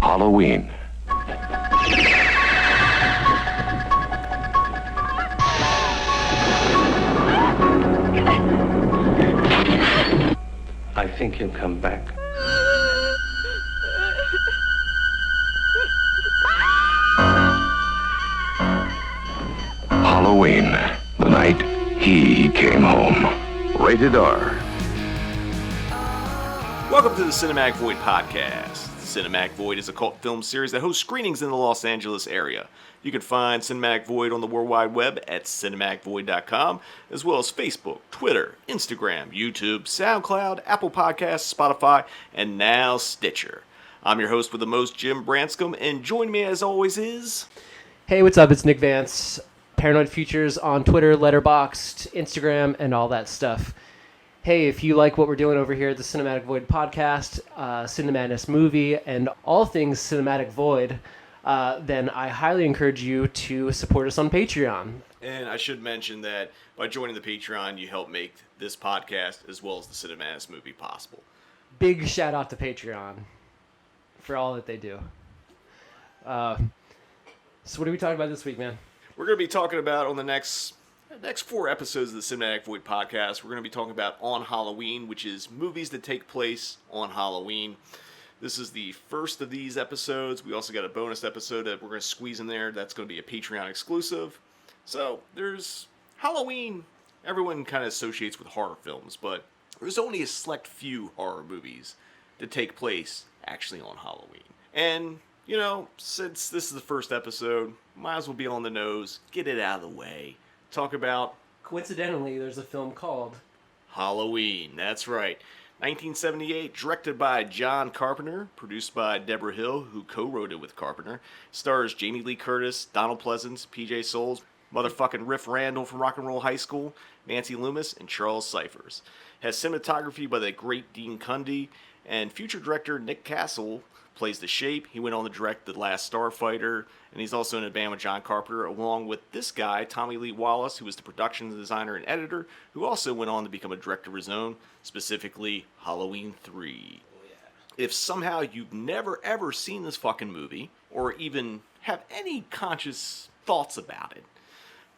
Halloween. I think he'll come back. Halloween, the night he came home. Rated R. Welcome to the Cinematic Void podcast. Cinematic Void is a cult film series that hosts screenings in the Los Angeles area. You can find Cinematic Void on the World Wide Web at cinematicvoid.com, as well as Facebook, Twitter, Instagram, YouTube, SoundCloud, Apple Podcasts, Spotify, and now Stitcher. I'm your host with the most, Jim Branscombe, and joining me as always is... Hey, what's up? It's Nick Vance. Paranoid Futures on Twitter, Letterboxd, Instagram, and all that stuff. Hey, if you like what we're doing over here at the Cinematic Void podcast, Cinemadness movie, and all things Cinematic Void, then I highly encourage you to support us on Patreon. And I should mention that by joining the Patreon, you help make this podcast as well as the Cinemadness movie possible. Big shout out to Patreon for all that they do. So what are we talking about this week, man? We're going to be talking about on the next 4 episodes of the Cinematic Void podcast, we're going to be talking about On Halloween, which is movies that take place on Halloween. This is the first of these episodes. We also got a bonus episode that we're going to squeeze in there. That's going to be a Patreon exclusive. So there's Halloween. Everyone kind of associates with horror films, but there's only a select few horror movies that take place actually on Halloween. And, you know, since this is the first episode, might as well be on the nose, get it out of the way. Talk about... Coincidentally, there's a film called... Halloween, that's right. 1978, directed by John Carpenter, produced by Deborah Hill, who co-wrote it with Carpenter. Stars Jamie Lee Curtis, Donald Pleasance, PJ Souls, motherfucking Riff Randall from Rock and Roll High School, Nancy Loomis, and Charles Cyphers. Has cinematography by the great Dean Cundey, and future director Nick Castle plays the Shape. He went on to direct The Last Starfighter, and he's also in a band with John Carpenter, along with this guy, Tommy Lee Wallace, who was the production designer and editor, who also went on to become a director of his own, specifically Halloween 3. Oh, yeah. If somehow you've never ever seen this fucking movie, or even have any conscious thoughts about it,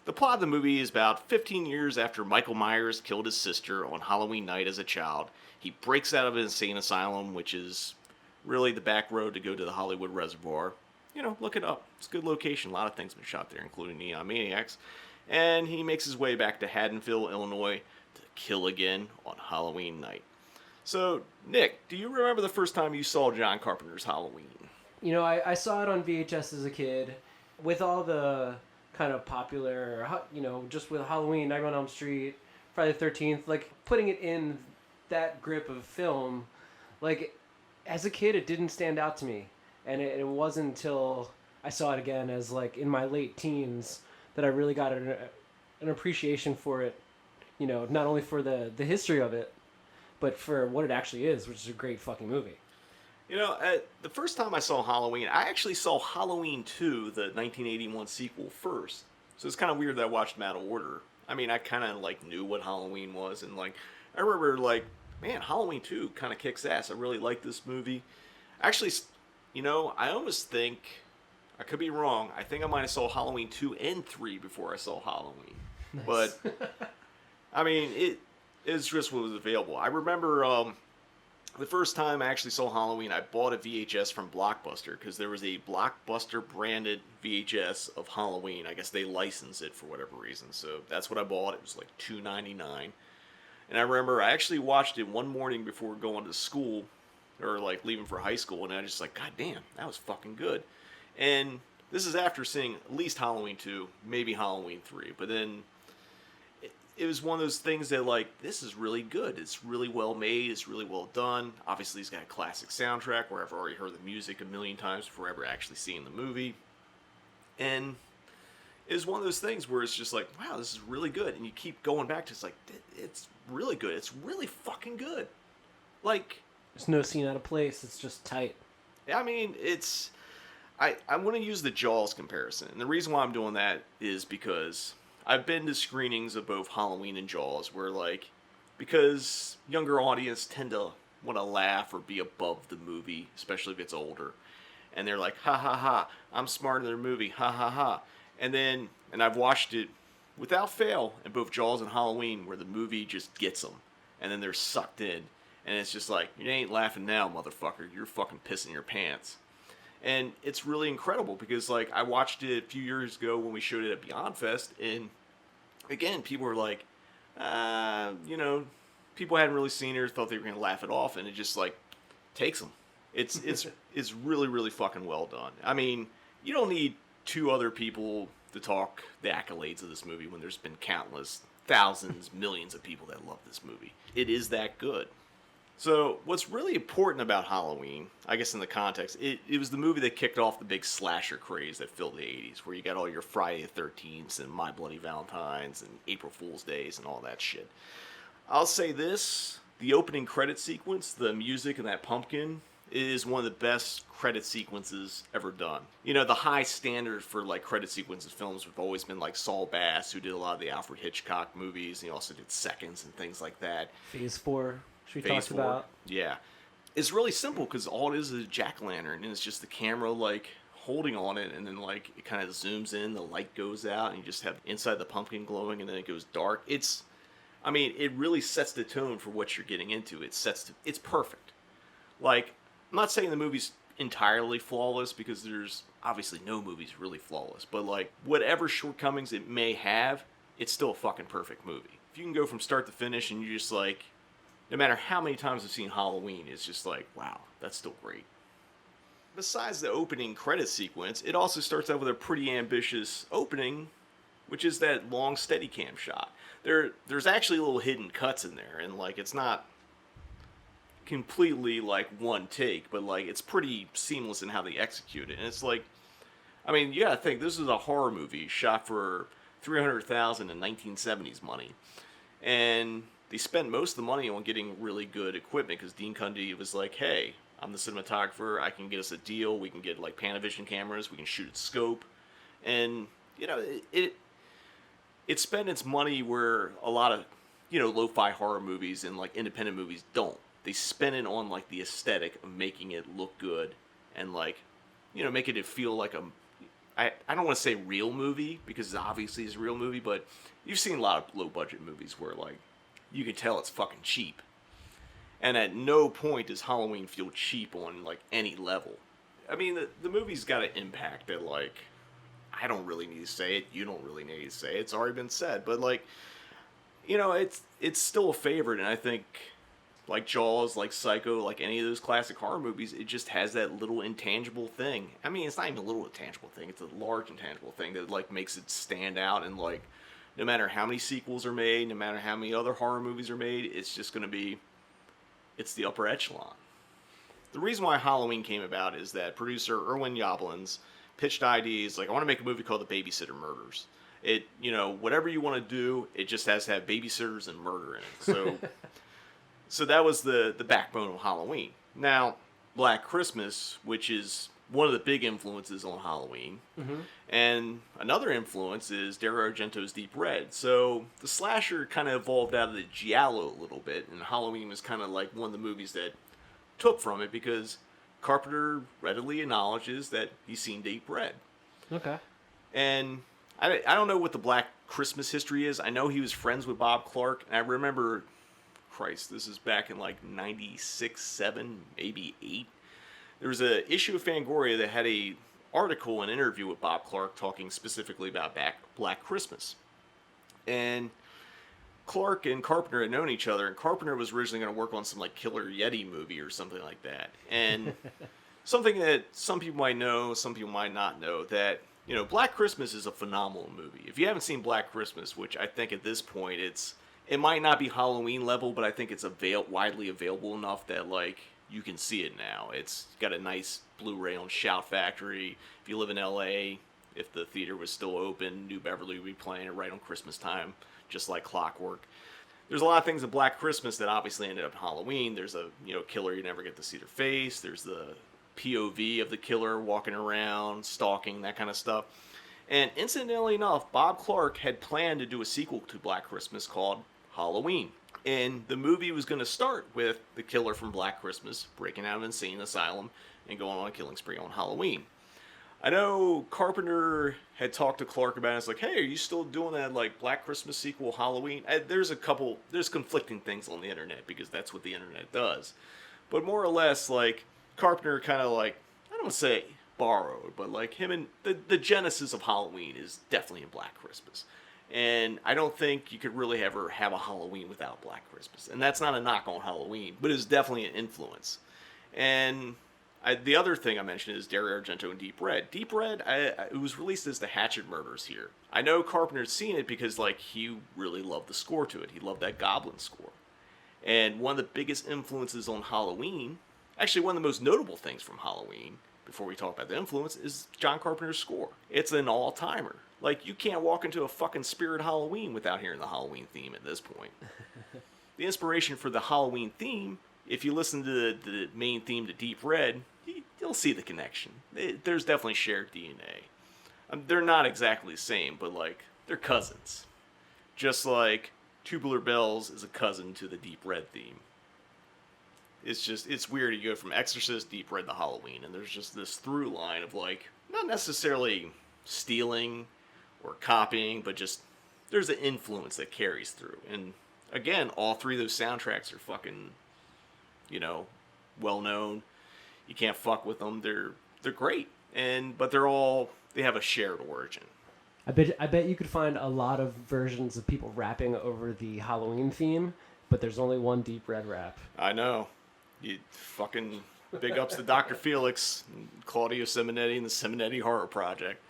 the plot of the movie is about 15 years after Michael Myers killed his sister on Halloween night as a child. He breaks out of an insane asylum, which is really the back road to go to the Hollywood Reservoir. You know, look it up. It's a good location. A lot of things have been shot there, including Neon Maniacs. And he makes his way back to Haddonfield, Illinois to kill again on Halloween night. So, Nick, do you remember the first time you saw John Carpenter's Halloween? You know, I saw it on VHS as a kid with all the kind of popular, you know, just with Halloween, Nightmare on Elm Street, Friday the 13th, like putting it in that grip of film, like as a kid, it didn't stand out to me. And it wasn't until I saw it again as like in my late teens that I really got an appreciation for it, you know, not only for the history of it, but for what it actually is, which is a great fucking movie. You know, the first time I saw Halloween, I actually saw Halloween 2, the 1981 sequel, first. So it's kind of weird that I watched them out of order. I mean, I kind of like knew what Halloween was, and like I remember like, man, Halloween 2 kind of kicks ass. I really like this movie. Actually, you know, I almost think, I could be wrong, I think I might have saw Halloween 2 and 3 before I saw Halloween. Nice. But, I mean, it's just what was available. I remember the first time I actually saw Halloween, I bought a VHS from Blockbuster, because there was a Blockbuster branded VHS of Halloween. I guess they licensed it for whatever reason, so that's what I bought. It was like $2.99. And I remember I actually watched it one morning before going to school, or like leaving for high school, and I just like, God damn, that was fucking good. And this is after seeing at least Halloween 2, maybe Halloween 3, but then it was one of those things that like, this is really good. It's really well made, it's really well done. Obviously it's got a classic soundtrack where I've already heard the music a million times before ever actually seeing the movie. And it was one of those things where it's just like, wow, this is really good. And you keep going back to it's like, it's really good. It's really fucking good. Like, there's no scene out of place. It's just tight. I mean, it's... I'm going to use the Jaws comparison. And the reason why I'm doing that is because I've been to screenings of both Halloween and Jaws where, like, because younger audience tend to want to laugh or be above the movie, especially if it's older. and they're like, ha ha ha, I'm smarter than their movie, ha ha ha. And I've watched it without fail in both Jaws and Halloween, where the movie just gets them, and then they're sucked in, and it's just like, you ain't laughing now, motherfucker, you're fucking pissing your pants. And it's really incredible because, like, I watched it a few years ago when we showed it at Beyond Fest, and again, people were like, people hadn't really seen it, thought they were going to laugh it off, and it just, like, takes them. It's really, really fucking well done. I mean, you don't need two other people to talk the accolades of this movie when there's been countless, thousands, millions of people that love this movie. It is that good. So, what's really important about Halloween, I guess in the context, it was the movie that kicked off the big slasher craze that filled the 80s, where you got all your Friday the 13th and My Bloody Valentines and April Fool's Days and all that shit. I'll say this, the opening credit sequence, the music and that pumpkin, is one of the best credit sequences ever done. You know, the high standard for, like, credit sequences films have always been, like, Saul Bass, who did a lot of the Alfred Hitchcock movies, and he also did Seconds and things like that. Phase 4. We Phase talked 4. about. Yeah. It's really simple because all it is a jack-o'-lantern, and it's just the camera, like, holding on it, and then, like, it kind of zooms in, the light goes out, and you just have inside the pumpkin glowing, and then it goes dark. It really sets the tone for what you're getting into. It's perfect. Like, I'm not saying the movie's entirely flawless, because there's obviously no movie's really flawless, but, like, whatever shortcomings it may have, it's still a fucking perfect movie. If you can go from start to finish and you just, like, no matter how many times I've seen Halloween, it's just like, wow, that's still great. Besides the opening credit sequence, it also starts out with a pretty ambitious opening, which is that long Steadicam shot. There's actually little hidden cuts in there, and, like, it's not completely, like, one take, but, like, it's pretty seamless in how they execute it. And it's like, I mean, you gotta think, this is a horror movie shot for $300,000 in 1970s money. And they spent most of the money on getting really good equipment, because Dean Cundey was like, hey, I'm the cinematographer, I can get us a deal, we can get, like, Panavision cameras, we can shoot at scope. And, you know, it spent its money where a lot of, you know, lo-fi horror movies and, like, independent movies don't. They spend it on, like, the aesthetic of making it look good and, like, you know, making it feel like I don't want to say real movie, because obviously it's a real movie, but you've seen a lot of low-budget movies where, like, you can tell it's fucking cheap. And at no point does Halloween feel cheap on, like, any level. I mean, the movie's got an impact that, like, I don't really need to say it, you don't really need to say it, it's already been said, but, like, you know, it's still a favorite, and I think, like Jaws, like Psycho, like any of those classic horror movies, it just has that little intangible thing. I mean, it's not even a little intangible thing, it's a large intangible thing that, like, makes it stand out, and, like, no matter how many sequels are made, no matter how many other horror movies are made, it's just going to be, it's the upper echelon. The reason why Halloween came about is that producer Irwin Yablans pitched ideas, like, I want to make a movie called The Babysitter Murders. It, you know, whatever you want to do, it just has to have babysitters and murder in it. So, so that was the backbone of Halloween. Now, Black Christmas, which is one of the big influences on Halloween. Mm-hmm. And another influence is Dario Argento's Deep Red. So the slasher kind of evolved out of the giallo a little bit, and Halloween was kind of like one of the movies that took from it, because Carpenter readily acknowledges that he's seen Deep Red. Okay. And I don't know what the Black Christmas history is. I know he was friends with Bob Clark, and I remember, Christ, this is back in like 96, 7, maybe 8. There was an issue of Fangoria that had a article and interview with Bob Clark talking specifically about Black Christmas. And Clark and Carpenter had known each other, and Carpenter was originally going to work on some, like, Killer Yeti movie or something like that. And something that some people might know, some people might not know, that, you know, Black Christmas is a phenomenal movie. If you haven't seen Black Christmas, which I think at this point it might not be Halloween level, but I think it's widely available enough that, like, you can see it now. It's got a nice Blu-ray on Shout Factory. If you live in LA, if the theater was still open, New Beverly would be playing it right on Christmas time, just like clockwork. There's a lot of things in Black Christmas that obviously ended up in Halloween. There's a, you know, killer you never get to see their face. There's the POV of the killer walking around, stalking, that kind of stuff. And incidentally enough, Bob Clark had planned to do a sequel to Black Christmas called Halloween. And the movie was going to start with the killer from Black Christmas breaking out of an insane asylum, and going on a killing spree on Halloween. I know Carpenter had talked to Clark about it. It's like, hey, are you still doing that like Black Christmas sequel Halloween? There's conflicting things on the internet because that's what the internet does. But more or less, like, Carpenter kind of like, I don't say borrowed, but like him and the genesis of Halloween is definitely in Black Christmas. And I don't think you could really ever have a Halloween without Black Christmas. And that's not a knock on Halloween, but it's definitely an influence. And the other thing I mentioned is Dario Argento and Deep Red. Deep Red, it was released as the Hatchet Murders here. I know Carpenter's seen it because like he really loved the score to it. He loved that Goblin score. And one of the biggest influences on Halloween, actually one of the most notable things from Halloween, before we talk about the influence, is John Carpenter's score. It's an all-timer. Like, you can't walk into a fucking Spirit Halloween without hearing the Halloween theme at this point. The inspiration for the Halloween theme, if you listen to the main theme to Deep Red, you'll see the connection. There's definitely shared DNA. They're not exactly the same, but, like, they're cousins. Just like Tubular Bells is a cousin to the Deep Red theme. It's weird. You go from Exorcist, Deep Red to Halloween, and there's just this through line of, like, not necessarily stealing or copying, but just there's an influence that carries through. And again, all three of those soundtracks are fucking, well known. You can't fuck with them. They're great, but they have a shared origin. I bet you could find a lot of versions of people rapping over the Halloween theme, but there's only one Deep Red rap. I know. You fucking big ups to Dr. Felix, and Claudio Simonetti, and the Simonetti Horror Project.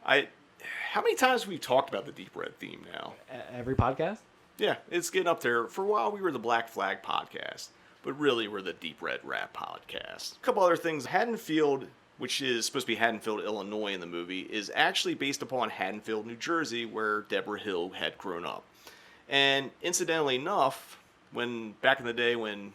How many times have we talked about the Deep Red theme now? Every podcast? Yeah, it's getting up there. For a while, we were the Black Flag podcast, but really, we're the Deep Red Rap podcast. A couple other things. Haddonfield, which is supposed to be Haddonfield, Illinois in the movie, is actually based upon Haddonfield, New Jersey, where Deborah Hill had grown up. And incidentally enough, back in the day when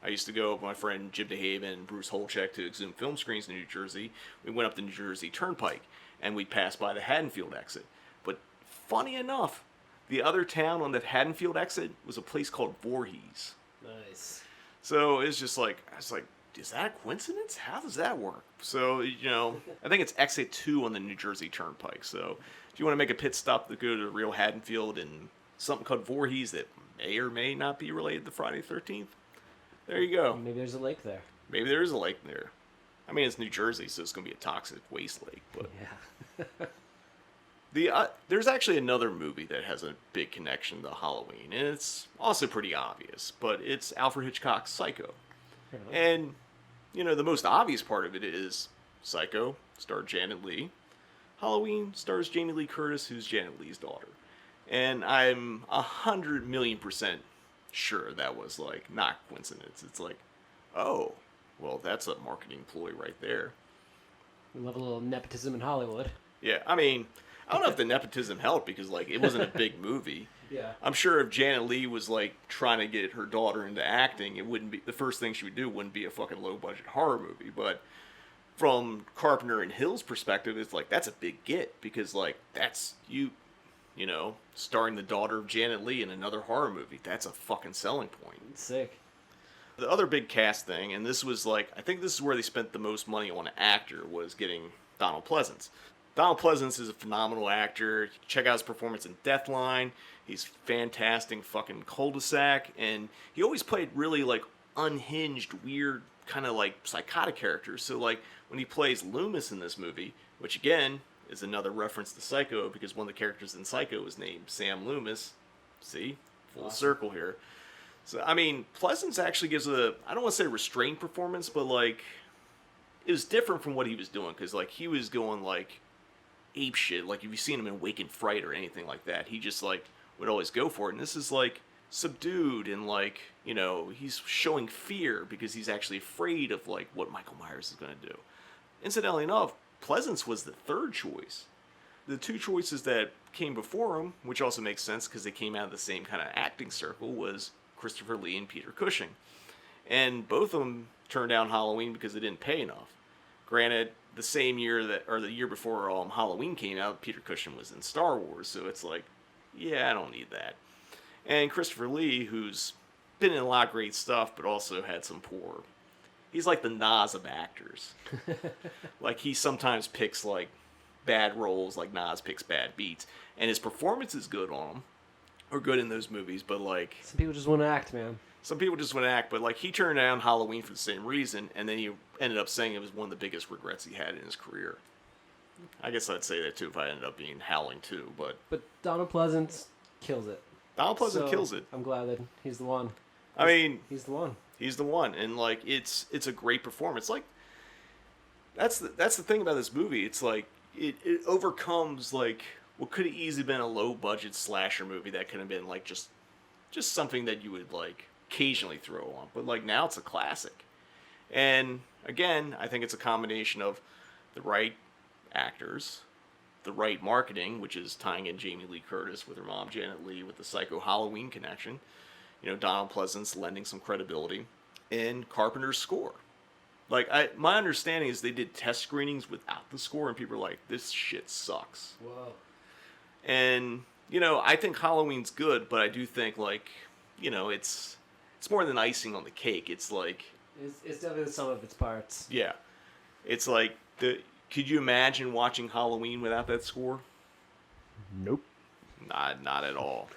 I used to go with my friend Jim DeHaven and Bruce Holchek to Exhumed Film Screens in New Jersey, we went up the New Jersey Turnpike, and we'd pass by the Haddonfield exit. But funny enough, the other town on that Haddonfield exit was a place called Voorhees. Nice. So it's just like, I was like, is that a coincidence? How does that work? So, I think it's exit 2 on the New Jersey Turnpike. So if you want to make a pit stop to go to the real Haddonfield and something called Voorhees that may or may not be related to Friday the 13th, there you go. Maybe there's a lake there. Maybe there is a lake there. I mean, it's New Jersey, so it's going to be a toxic waste lake. But yeah. There's actually another movie that has a big connection to Halloween, and it's also pretty obvious, but it's Alfred Hitchcock's Psycho. And, the most obvious part of it is Psycho starred Janet Leigh. Halloween stars Jamie Lee Curtis, who's Janet Leigh's daughter. And I'm 100,000,000% sure that was, like, not coincidence. It's like, oh, well, that's a marketing ploy right there. We love a little nepotism in Hollywood. Yeah, I mean, I don't know if the nepotism helped because, like, it wasn't a big movie. Yeah. I'm sure if Janet Leigh was, like, trying to get her daughter into acting, it wouldn't be, the first thing she would do wouldn't be a fucking low-budget horror movie. But from Carpenter and Hill's perspective, it's like, that's a big get because, like, that's starring the daughter of Janet Leigh in another horror movie. That's a fucking selling point. It's sick. The other big cast thing, and this was like, I think this is where they spent the most money on an actor, was getting Donald Pleasence. Donald Pleasence is a phenomenal actor. Check out his performance in Deathline. He's fantastic fucking Cul-de-sac, and he always played really, like, unhinged, weird, kind of, like, psychotic characters. So, like, when he plays Loomis in this movie, which, again, is another reference to Psycho, because one of the characters in Psycho is named Sam Loomis. See? Full circle here. So, I mean, Pleasence actually gives I don't want to say restrained performance, but, like, it was different from what he was doing, because, like, he was going, like, ape shit. Like, if you've seen him in Wake and Fright or anything like that, he just, like, would always go for it. And this is, like, subdued and, like, he's showing fear because he's actually afraid of, like, what Michael Myers is going to do. Incidentally enough, Pleasence was the third choice. The two choices that came before him, which also makes sense because they came out of the same kind of acting circle, was Christopher Lee and Peter Cushing. And both of them turned down Halloween because they didn't pay enough. Granted, the same year the year before Halloween came out, Peter Cushing was in Star Wars, so it's like, yeah, I don't need that. And Christopher Lee, who's been in a lot of great stuff, but also had some poor he's like the Nas of actors. Like, he sometimes picks, like, bad roles, like Nas picks bad beats. And his performance is good on them, or good in those movies, but, like... Some people just want to act, man. Some people just want to act, but, like, he turned down Halloween for the same reason, and then he ended up saying it was one of the biggest regrets he had in his career. I guess I'd say that, too, if I ended up being Howling, too, but... But Donald Pleasance kills it. Donald Pleasance kills it. I'm glad that he's the one. I mean... He's the one. He's the one, and, like, it's a great performance. Like, that's the thing about this movie. It's, like, it overcomes, like, what could have easily been a low-budget slasher movie that could have been, like, just something that you would, like, occasionally throw on. But, like, now it's a classic. And, again, I think it's a combination of the right actors, the right marketing, which is tying in Jamie Lee Curtis with her mom, Janet Leigh, with the Psycho Halloween connection. You know, Donald Pleasance lending some credibility, and Carpenter's score. Like, my understanding is they did test screenings without the score, and people were like, this shit sucks. Whoa. And, you know, I think Halloween's good, but I do think, like, you know, it's more than icing on the cake. It's like... It's definitely the sum of its parts. Yeah. It's like, could you imagine watching Halloween without that score? Nope. Not at all.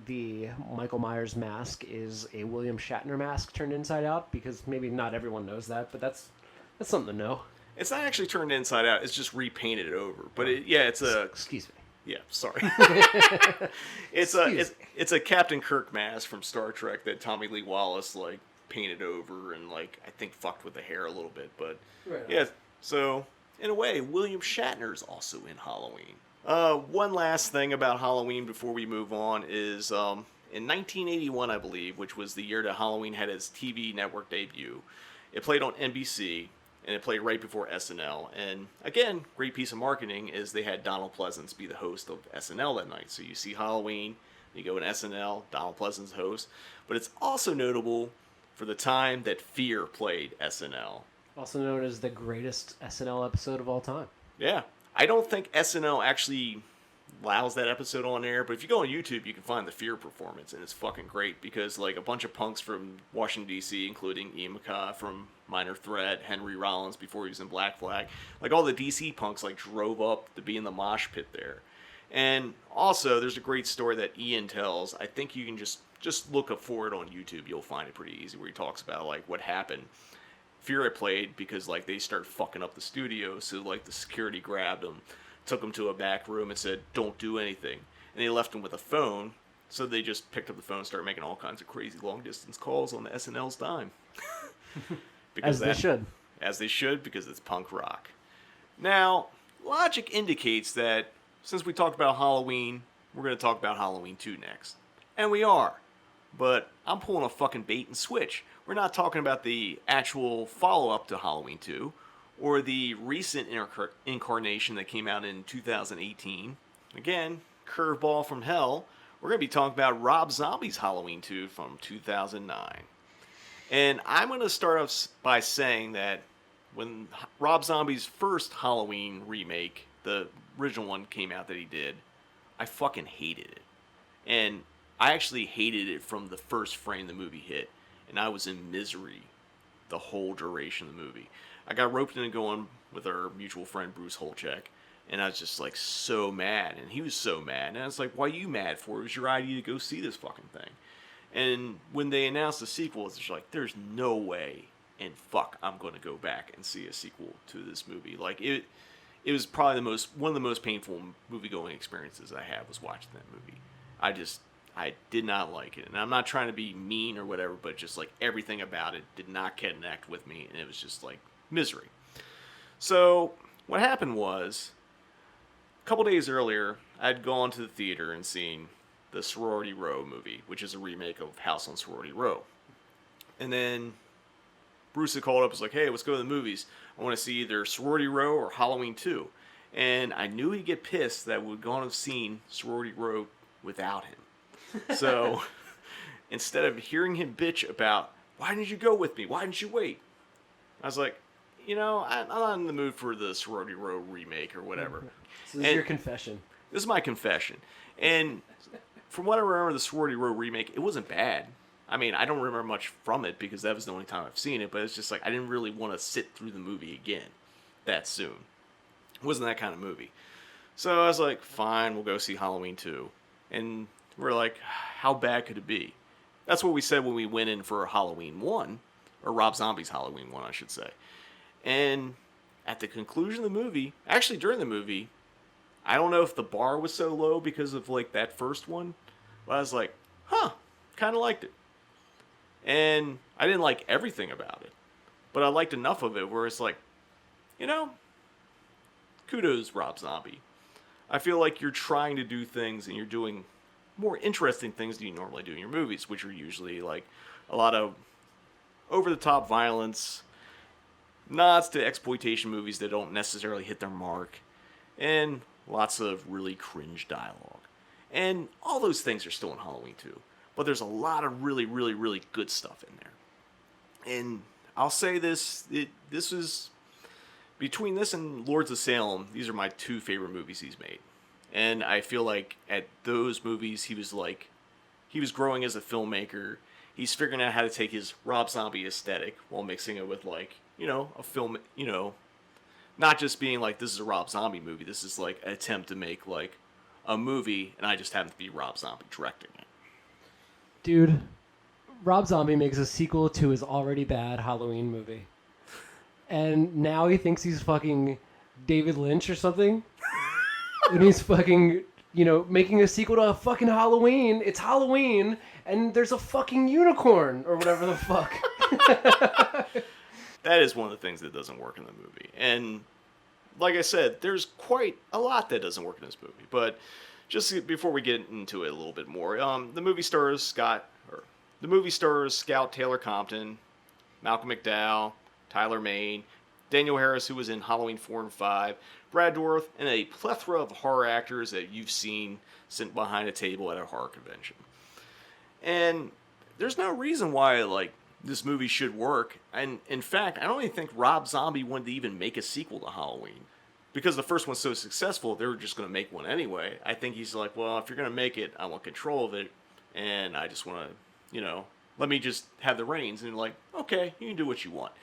The Michael Myers mask is a William Shatner mask turned inside out, because maybe not everyone knows that, but that's something to know. It's not actually turned inside out. It's just repainted over. But it's a... Excuse me. Yeah, sorry. It's a Captain Kirk mask from Star Trek that Tommy Lee Wallace, like, painted over and, like, I think fucked with the hair a little bit. But, right. Yeah, so, in a way, William Shatner's also in Halloween. One last thing about Halloween before we move on is, in 1981, I believe, which was the year that Halloween had its TV network debut, it played on NBC, and it played right before SNL. And, again, great piece of marketing is they had Donald Pleasance be the host of SNL that night. So you see Halloween, you go in SNL, Donald Pleasance host. But it's also notable for the time that Fear played SNL. Also known as the greatest SNL episode of all time. Yeah. I don't think SNL actually allows that episode on air, but if you go on YouTube, you can find the Fear performance, and it's fucking great because, like, a bunch of punks from Washington, D.C., including Ian McCaw from Minor Threat, Henry Rollins before he was in Black Flag, like, all the D.C. punks, like, drove up to be in the mosh pit there. And also, there's a great story that Ian tells. I think you can just look up for it on YouTube. You'll find it pretty easy, where he talks about, like, what happened. Fear had played because, like, they started fucking up the studio, so, like, the security grabbed them, took him to a back room and said, don't do anything. And they left him with a phone, so they just picked up the phone and started making all kinds of crazy long-distance calls on the SNL's dime. As they should. As they should, because it's punk rock. Now, logic indicates that since we talked about Halloween, we're going to talk about Halloween 2 next. And we are. But I'm pulling a fucking bait and switch. We're not talking about the actual follow-up to Halloween 2, or the recent incarnation that came out in 2018. Again, curveball from hell. We're going to be talking about Rob Zombie's Halloween 2 from 2009. And I'm going to start off by saying that when Rob Zombie's first Halloween remake, the original one came out that he did, I fucking hated it. And I actually hated it from the first frame the movie hit. And I was in misery the whole duration of the movie. I got roped into going with our mutual friend Bruce Holchek, and I was just like so mad, and he was so mad, and I was like, "Why are you mad for? It was your idea to go see this fucking thing." And when they announced the sequel, it's just like, "There's no way, and fuck, I'm going to go back and see a sequel to this movie." Like it was probably one of the most painful movie-going experiences I had was watching that movie. I did not like it. And I'm not trying to be mean or whatever, but just like everything about it did not connect with me. And it was just like misery. So what happened was, a couple days earlier, I'd gone to the theater and seen the Sorority Row movie, which is a remake of House on Sorority Row. And then Bruce had called up and was like, "Hey, let's go to the movies. I want to see either Sorority Row or Halloween 2. And I knew he'd get pissed that we'd gone and seen Sorority Row without him. So instead of hearing him bitch about, "Why didn't you go with me? Why didn't you wait?" I was like, I'm not in the mood for the Sorority Row remake or whatever. So this is your confession. This is my confession. And from what I remember, the Sorority Row remake, it wasn't bad. I mean, I don't remember much from it because that was the only time I've seen it, but it's just like I didn't really want to sit through the movie again that soon. It wasn't that kind of movie. So I was like, fine, we'll go see Halloween 2. And we're like, how bad could it be? That's what we said when we went in for Halloween 1, or Rob Zombie's Halloween 1, I should say. And at the conclusion of the movie, actually during the movie, I don't know if the bar was so low because of like that first one, but I was like, kind of liked it. And I didn't like everything about it, but I liked enough of it where it's like, kudos, Rob Zombie. I feel like you're trying to do things and you're doing more interesting things than you normally do in your movies, which are usually like a lot of over-the-top violence, nods to exploitation movies that don't necessarily hit their mark, and lots of really cringe dialogue. And all those things are still in Halloween 2, but there's a lot of really, really, really good stuff in there. And I'll say this, this is, between this and Lords of Salem, these are my two favorite movies he's made. And I feel like at those movies, he was growing as a filmmaker. He's figuring out how to take his Rob Zombie aesthetic while mixing it with like, a film, not just being like, this is a Rob Zombie movie. This is like an attempt to make like a movie, and I just happen to be Rob Zombie directing it. Dude, Rob Zombie makes a sequel to his already bad Halloween movie. And now he thinks he's fucking David Lynch or something. And he's fucking, making a sequel to a fucking Halloween. It's Halloween, and there's a fucking unicorn, or whatever the fuck. That is one of the things that doesn't work in the movie. And like I said, there's quite a lot that doesn't work in this movie. But just before we get into it a little bit more, the movie stars Scout Taylor Compton, Malcolm McDowell, Tyler Mane, Daniel Harris, who was in Halloween 4 and 5, Brad Dourif, and a plethora of horror actors that you've seen sitting behind a table at a horror convention. And there's no reason why, like, this movie should work. And in fact, I don't even think Rob Zombie wanted to even make a sequel to Halloween. Because the first one's so successful, they were just going to make one anyway. I think he's like, well, if you're going to make it, I want control of it. And I just want to, let me just have the reins. And like, okay, you can do what you want.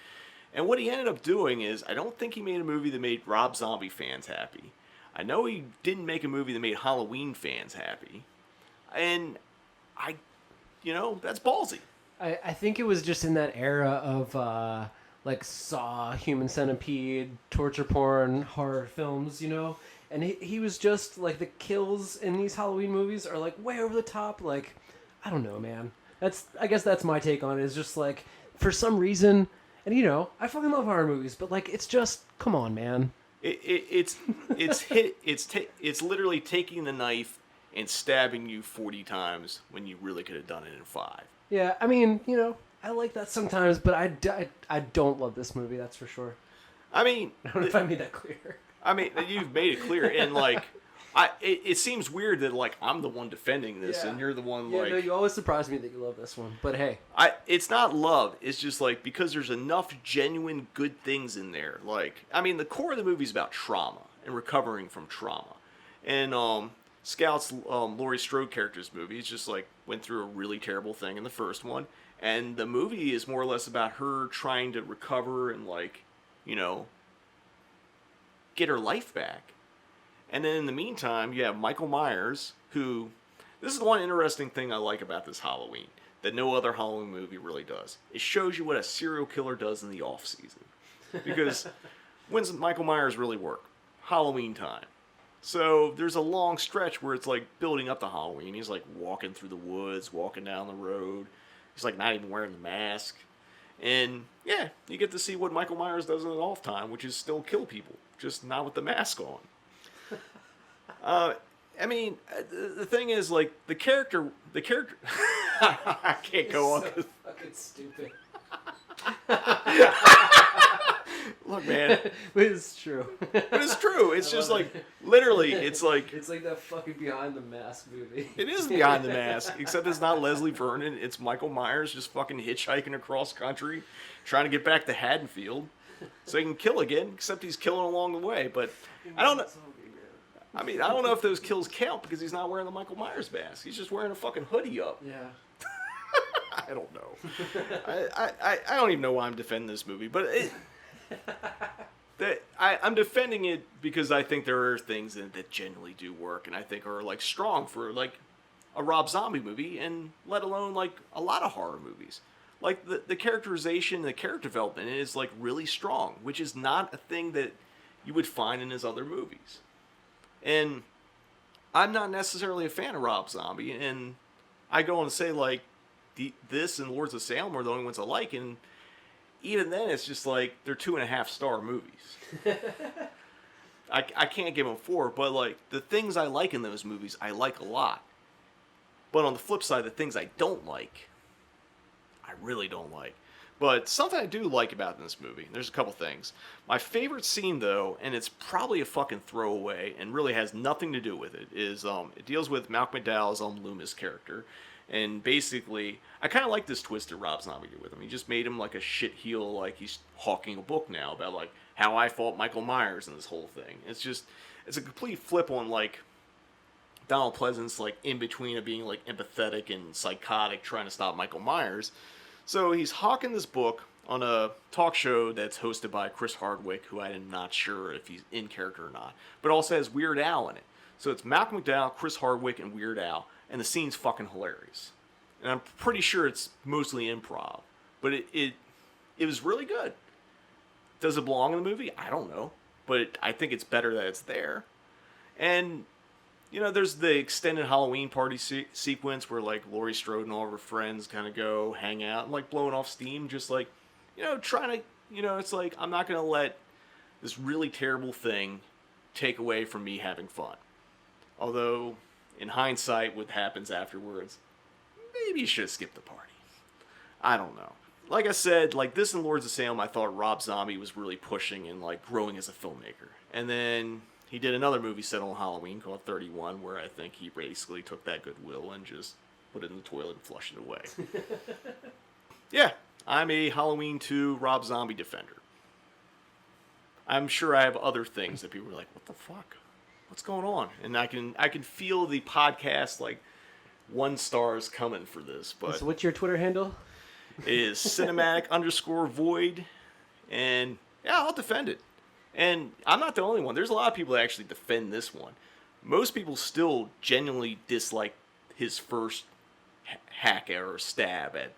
And what he ended up doing is, I don't think he made a movie that made Rob Zombie fans happy. I know he didn't make a movie that made Halloween fans happy. And that's ballsy. I think it was just in that era of, like, Saw, Human Centipede, torture porn, horror films, And he was just, like, the kills in these Halloween movies are, like, way over the top. Like, I don't know, man. I guess that's my take on it. Is just, like, for some reason... And I fucking love horror movies, but like it's just come on, man. It's literally taking the knife and stabbing you 40 times when you really could have done it in 5. Yeah, I mean, I like that sometimes, but I don't love this movie. That's for sure. I mean, I don't know if I made that clear. I mean, you've made it clear, and like, it seems weird that like I'm the one defending this, and you're the one like. No, you always surprise me that you love this one, but hey, it's not love. It's just like because there's enough genuine good things in there. Like, I mean, the core of the movie is about trauma and recovering from trauma, and Scout's Laurie Strode character's movie is just like went through a really terrible thing in the first one, and the movie is more or less about her trying to recover and like, get her life back. And then in the meantime, you have Michael Myers, who... This is the one interesting thing I like about this Halloween, that no other Halloween movie really does. It shows you what a serial killer does in the off-season. Because when's Michael Myers really work? Halloween time. So there's a long stretch where it's like building up to Halloween. He's like walking through the woods, walking down the road. He's like not even wearing the mask. And yeah, you get to see what Michael Myers does in the off time, which is still kill people, just not with the mask on. I mean, the thing is, like, the character, I can't go on. So fucking stupid. Look, man. But it's true. But it's true. It's just like, literally, it's like... It's like that fucking Behind the Mask movie. It is Behind the Mask, except it's not Leslie Vernon. It's Michael Myers just fucking hitchhiking across country, trying to get back to Haddonfield so he can kill again, except he's killing along the way. But I don't know. I mean, I don't know if those kills count because he's not wearing the Michael Myers mask. He's just wearing a fucking hoodie up. Yeah. I don't know. I don't even know why I'm defending this movie, but I'm defending it because I think there are things in it that genuinely do work, and I think are like strong for like a Rob Zombie movie, and let alone like a lot of horror movies. Like the characterization, the character development is like really strong, which is not a thing that you would find in his other movies. And I'm not necessarily a fan of Rob Zombie, and I go on to say like this and Lords of Salem are the only ones I like, and even then it's just like they're 2.5-star movies. I can't give them 4, but like the things I like in those movies I like a lot. But on the flip side, the things I don't like, I really don't like. But something I do like about this movie, there's a couple things. My favorite scene, though, and it's probably a fucking throwaway and really has nothing to do with it, is it deals with Malcolm McDowell's Loomis character. And basically, I kind of like this twist that Rob Zombie did with him. He just made him like a shit heel, like he's hawking a book now about like how I fought Michael Myers and this whole thing. It's a complete flip on like Donald Pleasance, like in between of being like empathetic and psychotic trying to stop Michael Myers. So he's hawking this book on a talk show that's hosted by Chris Hardwick, who I am not sure if he's in character or not, but also has Weird Al in it. So it's Malcolm McDowell, Chris Hardwick, and Weird Al, and the scene's fucking hilarious. And I'm pretty sure it's mostly improv, but it was really good. Does it belong in the movie? I don't know, but I think it's better that it's there. And you know, there's the extended Halloween party sequence where, like, Laurie Strode and all of her friends kind of go hang out and, like, blowing off steam. Just, like, you know, trying to, you know, it's like, I'm not going to let this really terrible thing take away from me having fun. Although, in hindsight, what happens afterwards, maybe you should have skipped the party. I don't know. Like I said, like, this and Lords of Salem, I thought Rob Zombie was really pushing and, like, growing as a filmmaker. And then he did another movie set on Halloween called 31, where I think he basically took that goodwill and just put it in the toilet and flushed it away. Yeah, I'm a Halloween 2 Rob Zombie defender. I'm sure I have other things that people are like, what the fuck? What's going on? And I can feel the podcast, like, 1 stars coming for this. But so what's your Twitter handle? It is cinematic_void. And, yeah, I'll defend it. And I'm not the only one. There's a lot of people that actually defend this one. Most people still genuinely dislike his first hack or stab at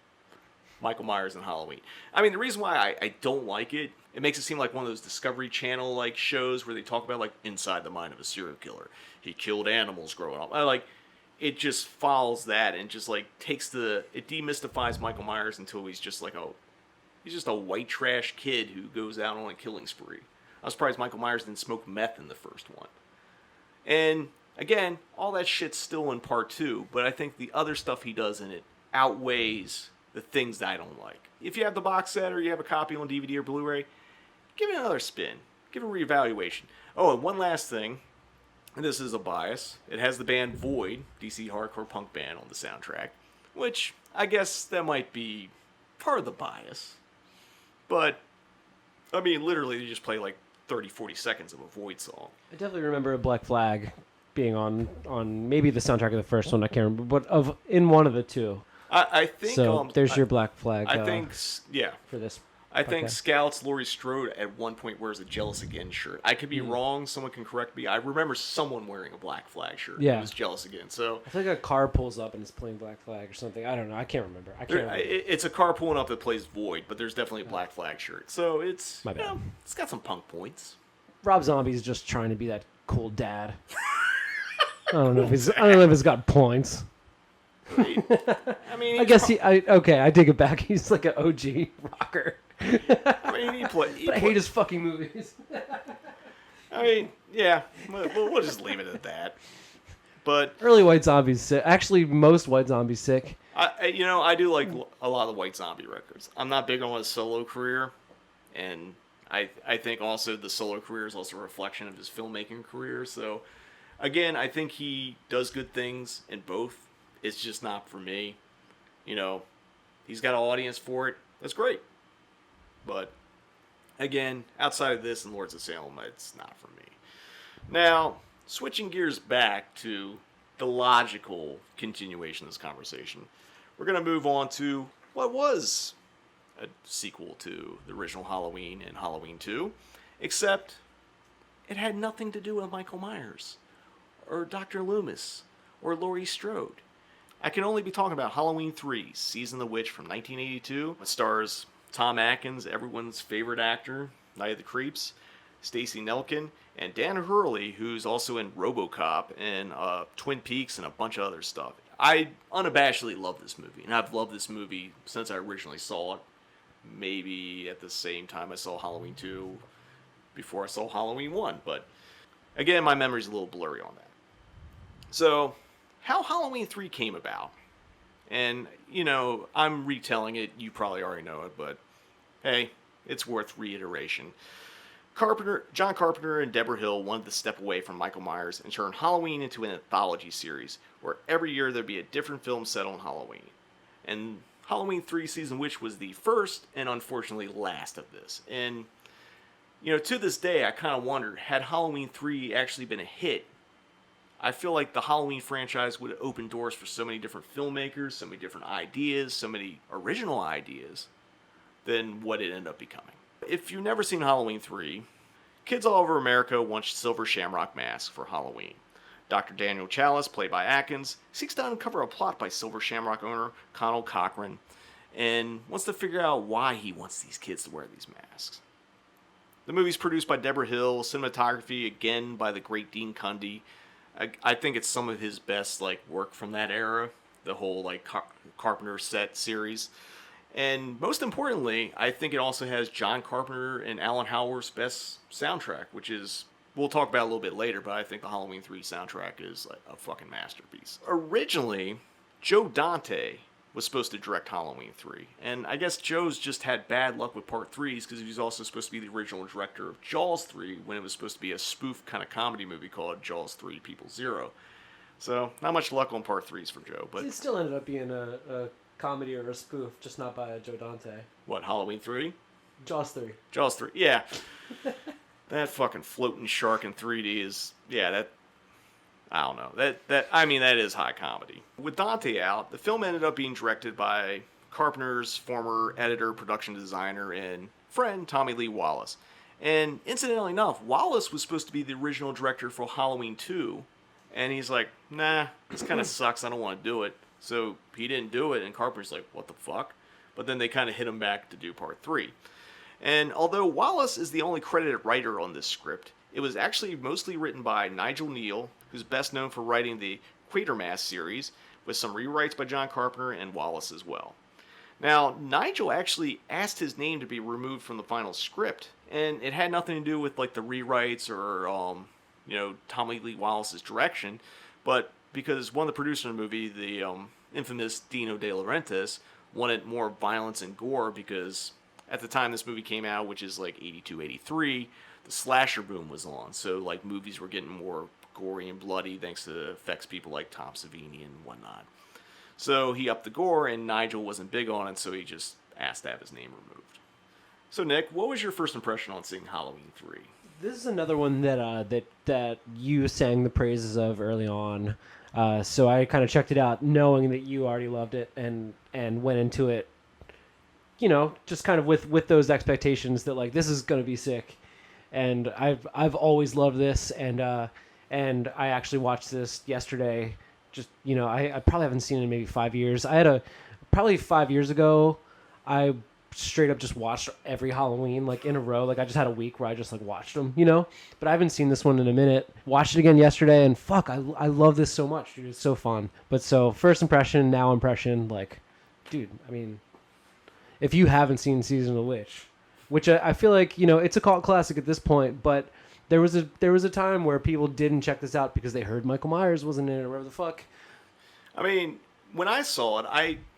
Michael Myers in Halloween. I mean, the reason why I don't like it, it makes it seem like one of those Discovery Channel like shows where they talk about like inside the mind of a serial killer. He killed animals growing up. It just follows that and just like it demystifies Michael Myers until he's just a white trash kid who goes out on a killing spree. I was surprised Michael Myers didn't smoke meth in the first one. And, again, all that shit's still in part 2, but I think the other stuff he does in it outweighs the things that I don't like. If you have the box set or you have a copy on DVD or Blu-ray, give it another spin. Give it a reevaluation. Oh, and one last thing, and this is a bias. It has the band Void, DC hardcore punk band, on the soundtrack, which I guess that might be part of the bias. But, I mean, literally, they just play like 30, 40 seconds of a Void song. I definitely remember a Black Flag being on maybe the soundtrack of the first one. I can't remember, but in one of the two. I think so. There's your Black Flag. I think, yeah. For this, I think Scouts Laurie Strode at one point wears a Jealous Again shirt. I could be wrong. Someone can correct me. I remember someone wearing a Black Flag shirt. Yeah. It was Jealous Again. So I feel like a car pulls up and it's playing Black Flag or something. I don't know. I can't remember. It's a car pulling up that plays Void, but there's definitely a Black Flag shirt. So it's My bad. You know, it's got some punk points. Rob Zombie's just trying to be that cool dad. I don't know if he's got points. I mean, I guess I dig it back. He's like an OG rocker. I mean, I hate his fucking movies. I mean, yeah, we'll just leave it at that. But early White Zombie's sick. Actually, most White Zombie's sick. I do like a lot of the White Zombie records. I'm not big on his solo career, and I think also the solo career is also a reflection of his filmmaking career. So, again, I think he does good things in both. It's just not for me. You know, he's got an audience for it. That's great. But, again, outside of this and Lords of Salem, it's not for me. Now, switching gears back to the logical continuation of this conversation, we're going to move on to what was a sequel to the original Halloween and Halloween 2, except it had nothing to do with Michael Myers, or Dr. Loomis, or Laurie Strode. I can only be talking about Halloween 3, Season of the Witch from 1982. It stars Tom Atkins, everyone's favorite actor, Night of the Creeps, Stacey Nelkin, and Dan Hurley, who's also in RoboCop and Twin Peaks and a bunch of other stuff. I unabashedly love this movie, and I've loved this movie since I originally saw it. Maybe at the same time I saw Halloween 2, before I saw Halloween 1, but again, my memory's a little blurry on that. So, how Halloween 3 came about, and, you know, I'm retelling it, you probably already know it, but hey, it's worth reiteration. John Carpenter and Deborah Hill wanted to step away from Michael Myers and turn Halloween into an anthology series, where every year there'd be a different film set on Halloween. And Halloween 3 Season Witch was the first, and unfortunately last of this. And, you know, to this day, I kind of wondered, had Halloween 3 actually been a hit, I feel like the Halloween franchise would have opened doors for so many different filmmakers, so many different ideas, so many original ideas, than what it ended up becoming. If you've never seen Halloween 3, kids all over America want silver shamrock masks for Halloween. Dr. Daniel Chalice, played by Atkins, seeks to uncover a plot by silver shamrock owner Connell Cochran, and wants to figure out why he wants these kids to wear these masks. The movie's produced by Deborah Hill, cinematography again by the great Dean Cundy. I think it's some of his best work from that era, the whole Carpenter set series. And most importantly, I think it also has John Carpenter and Alan Howarth's best soundtrack, which is, we'll talk about a little bit later, but I think the Halloween 3 soundtrack is a fucking masterpiece. Originally, Joe Dante was supposed to direct Halloween 3, and I guess Joe's just had bad luck with part 3s because he was also supposed to be the original director of Jaws 3 when it was supposed to be a spoof kind of comedy movie called Jaws 3 People Zero. So, not much luck on part 3s for Joe, but it still ended up being a comedy or a spoof, just not by Joe Dante. What, Halloween 3? Jaws 3. Jaws 3, yeah. That fucking floating shark in 3D is, yeah, I don't know. That is high comedy. With Dante out, the film ended up being directed by Carpenter's former editor, production designer, and friend, Tommy Lee Wallace. And incidentally enough, Wallace was supposed to be the original director for Halloween 2, and he's like, nah, this kind of sucks, I don't want to do it. So he didn't do it, and Carpenter's like, what the fuck? But then they kind of hit him back to do part 3. And although Wallace is the only credited writer on this script, it was actually mostly written by Nigel Neal, who's best known for writing the Quatermass series, with some rewrites by John Carpenter and Wallace as well. Now, Nigel actually asked his name to be removed from the final script, and it had nothing to do with the rewrites or Tommy Lee Wallace's direction, but because one of the producers of the movie, the infamous Dino De Laurentiis, wanted more violence and gore because at the time this movie came out, which is 82, 83, the slasher boom was on. So movies were getting more gory and bloody thanks to effects people like Tom Savini and whatnot. So he upped the gore, and Nigel wasn't big on it, so he just asked to have his name removed. So Nick, what was your first impression on seeing Halloween 3? This is another one that you sang the praises of early on. So I kind of checked it out knowing that you already loved it and went into it, just kind of with those expectations that this is going to be sick. And I've always loved this, and I actually watched this yesterday. Just, I probably haven't seen it in maybe 5 years. Probably 5 years ago, I straight up just watched every Halloween in a row. I just had a week where I just watched them, but I haven't seen this one in a minute. Watched it again yesterday, and fuck, I love this so much, dude. It's so fun. But so first impression, now impression, dude, if you haven't seen Season of the Witch, which I feel it's a cult classic at this point, but there was a time where people didn't check this out because they heard Michael Myers wasn't in it or whatever the fuck. When I saw it,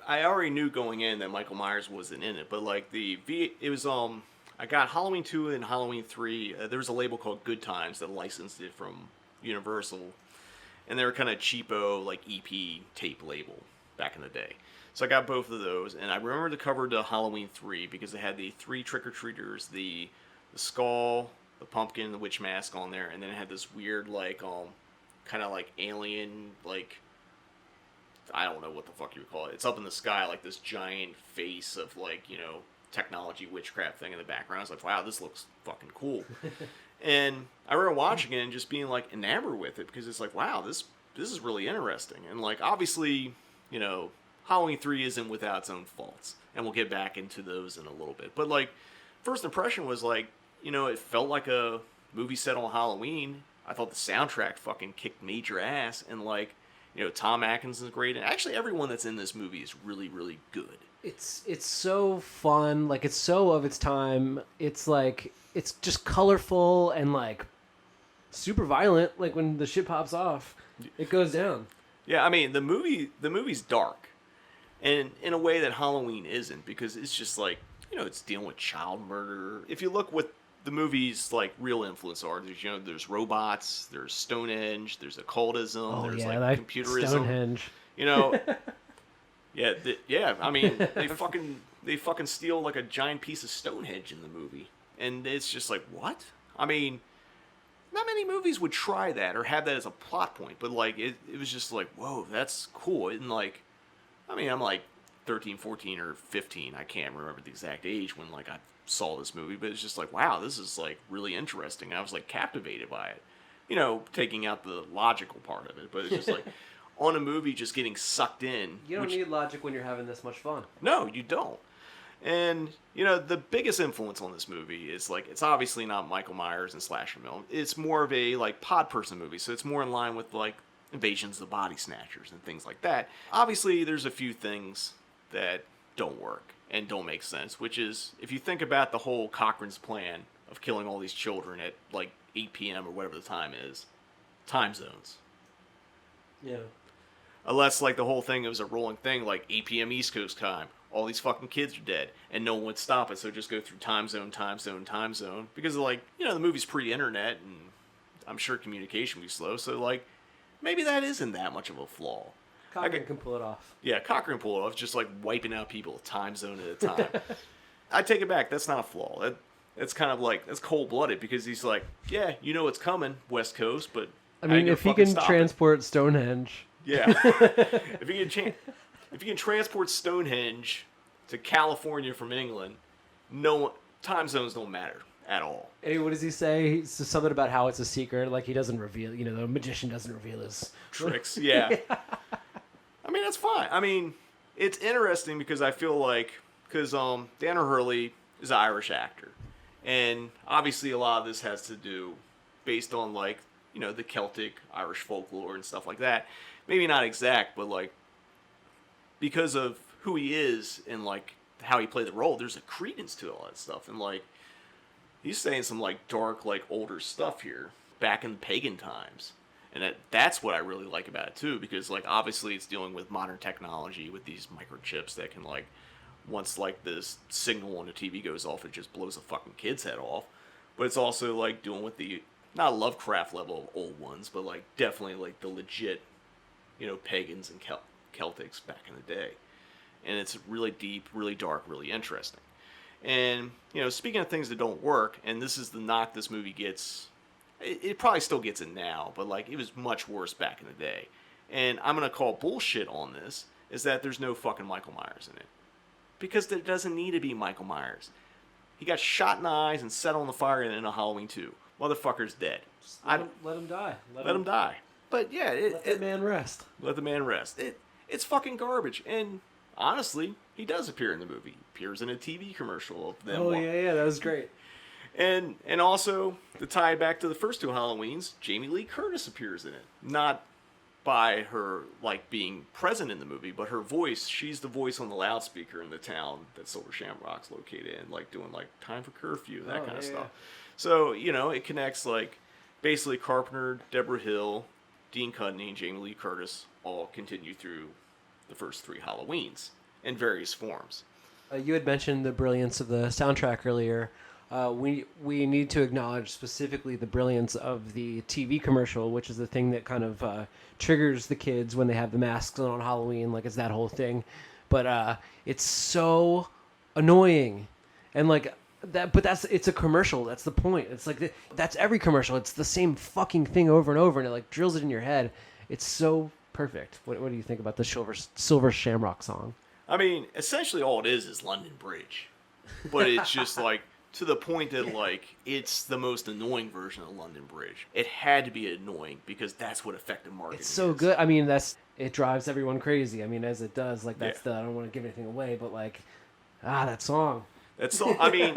I already knew going in that Michael Myers wasn't in it, but it was I got Halloween 2 and Halloween 3. There was a label called Good Times that licensed it from Universal, and they were kind of cheapo EP tape label back in the day. So I got both of those, and I remember the cover to Halloween 3 because they had the 3 trick-or-treaters, the skull, the pumpkin, the witch mask on there, and then it had this weird kind of alien I don't know what the fuck you would call it. It's up in the sky, like this giant face of like, technology witchcraft thing in the background. I was like, wow, this looks fucking cool. And I remember watching it and just being like enamored with it because it's like, wow, this is really interesting. And like, obviously, Halloween 3 isn't without its own faults, and we'll get back into those in a little bit. But like, first impression was like, it felt like a movie set on Halloween. I thought the soundtrack fucking kicked major ass, and like, Tom Atkins is great, and actually everyone that's in this movie is really, really good. It's so fun, like it's so of its time. It's like it's just colorful and like super violent. Like when the shit pops off, it goes down. Yeah, I mean the movie's dark, and in a way that Halloween isn't, because it's just like it's dealing with child murder. If you look what the movie's like real influence are, there's robots, there's Stonehenge, there's occultism, there's like computerism. Stonehenge. Yeah. I mean, they fucking steal like a giant piece of Stonehenge in the movie, and it's just like, what? I mean, not many movies would try that or have that as a plot point, but like it was just like, whoa, that's cool. And like, I mean, I'm like 13, 14, or 15. I can't remember the exact age when like I saw this movie, but it's just like, wow, this is like really interesting. And I was like captivated by it, taking out the logical part of it, but it's just like. On a movie, just getting sucked in. You don't need logic when you're having this much fun. No, you don't. And, the biggest influence on this movie is, like, it's obviously not Michael Myers and slasher film. It's more of a, like, pod person movie, so it's more in line with, like, Invasions of the Body Snatchers and things like that. Obviously, there's a few things that don't work and don't make sense, which is, if you think about the whole Cochrane's plan of killing all these children at, like, 8 p.m. or whatever the time is, time zones. Yeah. Unless, like, the whole thing, it was a rolling thing, like 8 p.m. East Coast time. All these fucking kids are dead, and no one would stop it, so just go through time zone. Because, like, the movie's pre-internet, and I'm sure communication would be slow, so, like, maybe that isn't that much of a flaw. Cochrane can pull it off. Yeah, Cochrane pull it off, just, like, wiping out people a time zone at a time. I take it back, that's not a flaw. That's kind of, like, that's cold-blooded, because he's like, yeah, it's coming, West Coast, but... I mean, if he can transport Stonehenge... Yeah. If you can transport Stonehenge to California from England, time zones don't matter at all. Hey, what does he say? He's something about how it's a secret, like he doesn't reveal, the magician doesn't reveal his tricks. Yeah. I mean, that's fine. I mean, it's interesting because I feel like Dan O'Hurley is an Irish actor, and obviously a lot of this has to do based on like the Celtic Irish folklore and stuff like that. Maybe not exact, but like because of who he is and like how he played the role, there's a credence to all that stuff. And like he's saying some like dark, like older stuff here back in pagan times. And that's what I really like about it too, because like obviously it's dealing with modern technology with these microchips that can like once like this signal on the TV goes off, it just blows a fucking kid's head off. But it's also like dealing with the not Lovecraft level of old ones, but like definitely like the legit pagans and Celtics back in the day. And it's really deep, really dark, really interesting. And, speaking of things that don't work, and this is the knock this movie gets, it probably still gets it now, but like it was much worse back in the day. And I'm going to call bullshit on this, is that there's no fucking Michael Myers in it. Because there doesn't need to be Michael Myers. He got shot in the eyes and set on the fire in a Halloween 2. Motherfucker's dead. Let him die. Let him die. But yeah, let the man rest. Let the man rest. It's fucking garbage. And honestly, he does appear in the movie. He appears in a TV commercial of them. Oh yeah, that was great. And also to tie it back to the first two Halloweens, Jamie Lee Curtis appears in it. Not by her like being present in the movie, but her voice. She's the voice on the loudspeaker in the town that Silver Shamrock's located in, like doing like time for curfew, that kind of stuff. So it connects like basically Carpenter, Deborah Hill, Dean Cudney, and Jamie Lee Curtis all continue through the first three Halloweens in various forms. You had mentioned the brilliance of the soundtrack earlier. We need to acknowledge specifically the brilliance of the TV commercial, which is the thing that kind of triggers the kids when they have the masks on Halloween, like it's that whole thing. But it's so annoying, and like that. But it's a commercial. That's the point. It's like that's every commercial. It's the same fucking thing over and over, and it like drills it in your head. It's so perfect. What do you think about the Silver Shamrock song? I mean, essentially all it is London Bridge. But it's just like, to the point that like, it's the most annoying version of London Bridge. It had to be annoying because that's what effective marketing It's so is. good. I mean, it drives everyone crazy. I mean, as it does, like that's I don't want to give anything away, but like, that song. That's so, I mean,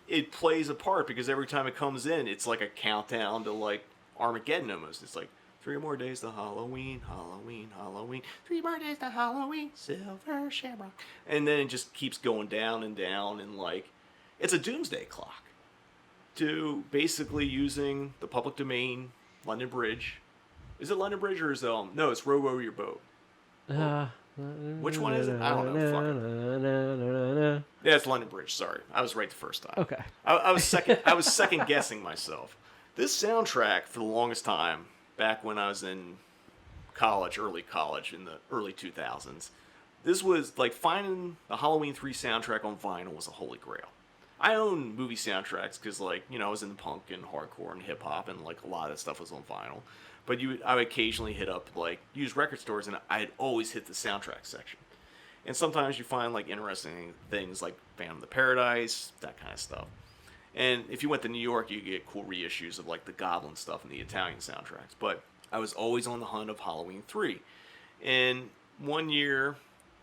it plays a part because every time it comes in, it's like a countdown to like Armageddon almost. It's like 3 more days to Halloween, Halloween, Halloween. 3 more days to Halloween, Silver Shamrock. And then it just keeps going down and down, and like, it's a doomsday clock to basically using the public domain London Bridge. Is it London Bridge or is it, no, it's Row Row Your Boat. Which one is it? I don't know. Yeah, it's London Bridge. Sorry, I was right the first time. Okay. I was second guessing myself. This soundtrack for the longest time, back when I was in college, early college in the early 2000s, this was like finding the Halloween 3 soundtrack on vinyl was a holy grail. I own movie soundtracks because, like, you know, I was in punk and hardcore and hip hop, and like a lot of that stuff was on vinyl. But I would occasionally hit up like used record stores, and I'd always hit the soundtrack section. And sometimes you find like interesting things like Phantom of the Paradise, that kind of stuff. And if you went to New York, you get cool reissues of like the Goblin stuff and the Italian soundtracks. But I was always on the hunt of Halloween 3. And one year,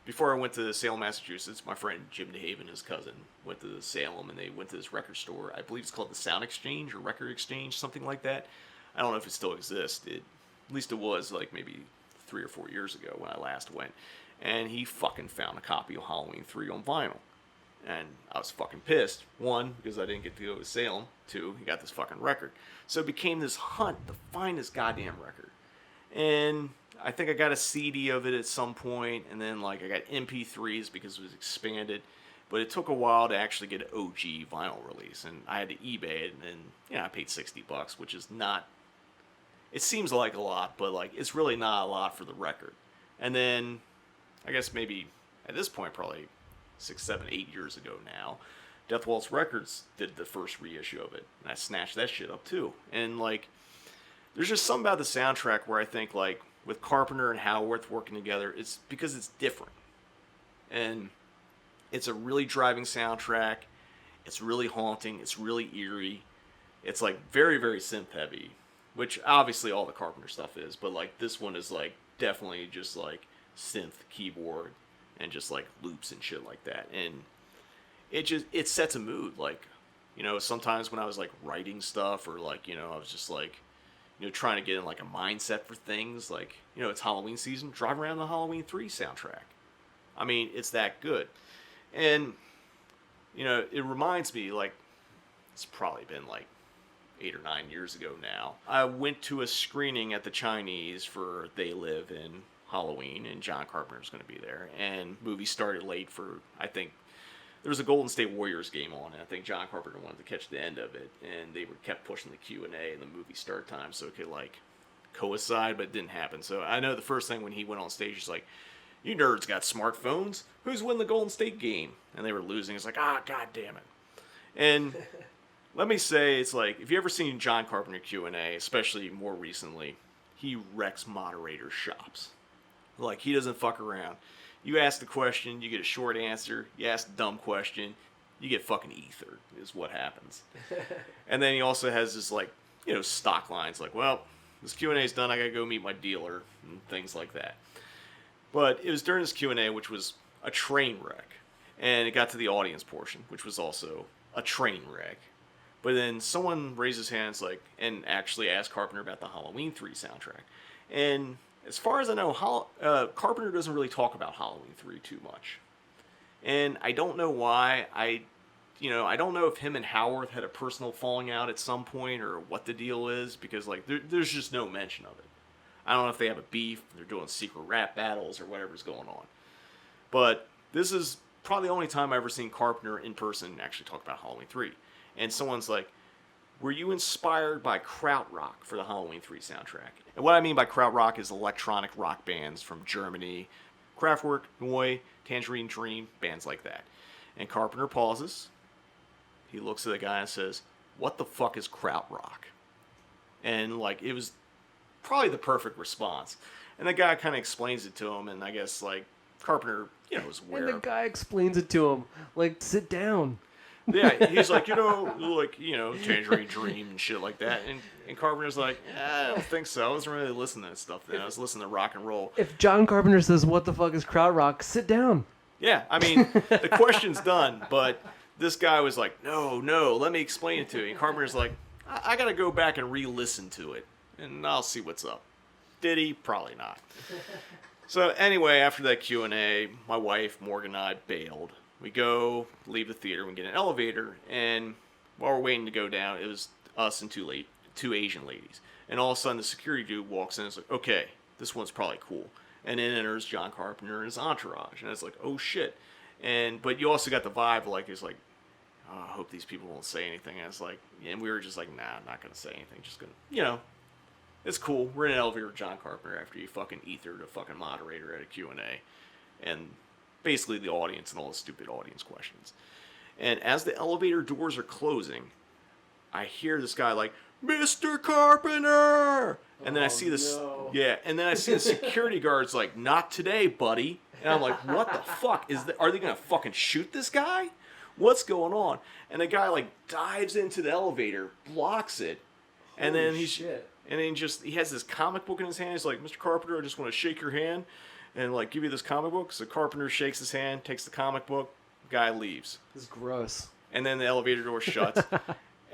before I went to Salem, Massachusetts, my friend Jim DeHaven, his cousin, went to Salem, and they went to this record store. I believe it's called the Sound Exchange or Record Exchange, something like that. I don't know if it still exists. At least it was like maybe 3 or 4 years ago when I last went. And he fucking found a copy of Halloween 3 on vinyl. And I was fucking pissed. 1, because I didn't get to go to Salem. 2, he got this fucking record. So it became this hunt to find this goddamn record. And I think I got a CD of it at some point, and then like I got MP3s because it was expanded. But it took a while to actually get an OG vinyl release, and I had to eBay it, and I paid $60, which is not. It seems like a lot, but like it's really not a lot for the record. And then, I guess maybe at this point, probably 6, 7, 8 years ago now, Death Waltz Records did the first reissue of it, and I snatched that shit up too. And like, there's just something about the soundtrack where I think like with Carpenter and Howarth working together, it's because it's different, and it's a really driving soundtrack. It's really haunting. It's really eerie. It's like very, very synth heavy, which obviously all the Carpenter stuff is, but like this one is like definitely just like synth keyboard and just like loops and shit like that. And it sets a mood. Like, you know, sometimes when I was like writing stuff or like, you know, I was just like, you know, trying to get in like a mindset for things, like, you know, it's Halloween season, drive around the Halloween 3 soundtrack. I mean, it's that good. And, you know, it reminds me, like, it's probably been like 8 or 9 years ago now. I went to a screening at the Chinese for They Live in Halloween, and John Carpenter's going to be there. And movie started late for, I think, there was a Golden State Warriors game on, and I think John Carpenter wanted to catch the end of it, and they kept pushing the Q&A and the movie start time so it could, like, coincide, but it didn't happen. So I know the first thing when he went on stage, he's like, "You nerds got smartphones? Who's winning the Golden State game?" And they were losing. It's like, god damn it. And let me say, it's like, if you ever seen John Carpenter Q&A, especially more recently, he wrecks moderators' shops. Like, he doesn't fuck around. You ask the question, you get a short answer. You ask a dumb question, you get fucking ethered, is what happens. And then he also has this, like, you know, stock lines, like, well, this Q&A's done, I gotta go meet my dealer, and things like that. But it was during this Q&A, which was a train wreck. And it got to the audience portion, which was also a train wreck. But then someone raised his hands, like, and actually asked Carpenter about the Halloween 3 soundtrack. And as far as I know, Carpenter doesn't really talk about Halloween 3 too much. And I don't know why. I don't know if him and Howarth had a personal falling out at some point or what the deal is, because, like, there's just no mention of it. I don't know if they have a beef, they're doing secret rap battles or whatever's going on. But this is probably the only time I've ever seen Carpenter in person actually talk about Halloween 3. And someone's like, "Were you inspired by krautrock for the Halloween 3 soundtrack?" And what I mean by krautrock is electronic rock bands from Germany. Kraftwerk, Neu, Tangerine Dream, bands like that. And Carpenter pauses. He looks at the guy and says, "What the fuck is krautrock?" And, like, it was probably the perfect response. And the guy kind of explains it to him, and I guess, like, Carpenter, you know, was aware. And the guy explains it to him, like, sit down. Yeah, he's like, Tangerine Dream and shit like that. And Carpenter's like, I don't think so. I wasn't really listening to that stuff then. I was listening to rock and roll. If John Carpenter says, what the fuck is krautrock, sit down. Yeah, I mean, the question's done, but this guy was like, no, let me explain it to you. And Carpenter's like, I gotta go back and re-listen to it, and I'll see what's up. Did he? Probably not. So anyway, after that Q&A, my wife, Morgan, and I bailed. We go, leave the theater, we get an elevator, and while we're waiting to go down, it was us and two Asian ladies. And all of a sudden, the security dude walks in and is like, okay, this one's probably cool. And then enters John Carpenter and his entourage. And it's like, oh shit. But you also got the vibe, like, it's like, oh, I hope these people won't say anything. And it's like, and we were just like, nah, I'm not going to say anything. Just going to, it's cool. We're in an elevator with John Carpenter after you fucking ethered a fucking moderator at a Q&A. And basically the audience and all the stupid audience questions. And as the elevator doors are closing, I hear this guy like, Mr. Carpenter! And then I see this, and then I see the security guards like, not today, buddy. And I'm like, what the fuck? Are they going to fucking shoot this guy? What's going on? And the guy like dives into the elevator, blocks it, and then he has this comic book in his hand. He's like, Mr. Carpenter, I just want to shake your hand and like give you this comic book. So Carpenter shakes his hand, takes the comic book, guy leaves. This is gross. And then the elevator door shuts.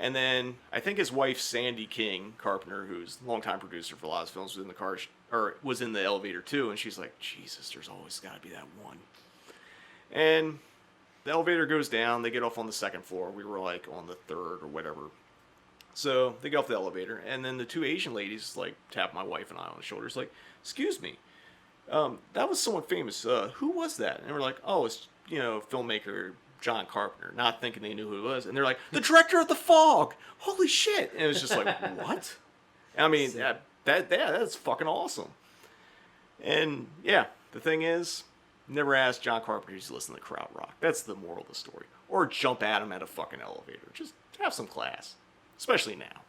And then I think his wife Sandy King Carpenter, who's a longtime producer for a lot of films, was in the elevator too. And she's like, Jesus, there's always got to be that one. And the elevator goes down. They get off on the second floor. We were like on the third or whatever. So they get off the elevator, and then the two Asian ladies like tap my wife and I on the shoulders, like, "Excuse me, that was someone famous. Who was that?" And we're like, "Oh, it's filmmaker John Carpenter," not thinking they knew who it was. And they're like, "The director of The Fog! Holy shit!" And it was just like, what? I mean, that's fucking awesome. And yeah, the thing is, never ask John Carpenter to listen to krautrock. That's the moral of the story. Or jump at him at a fucking elevator. Just have some class. Especially now.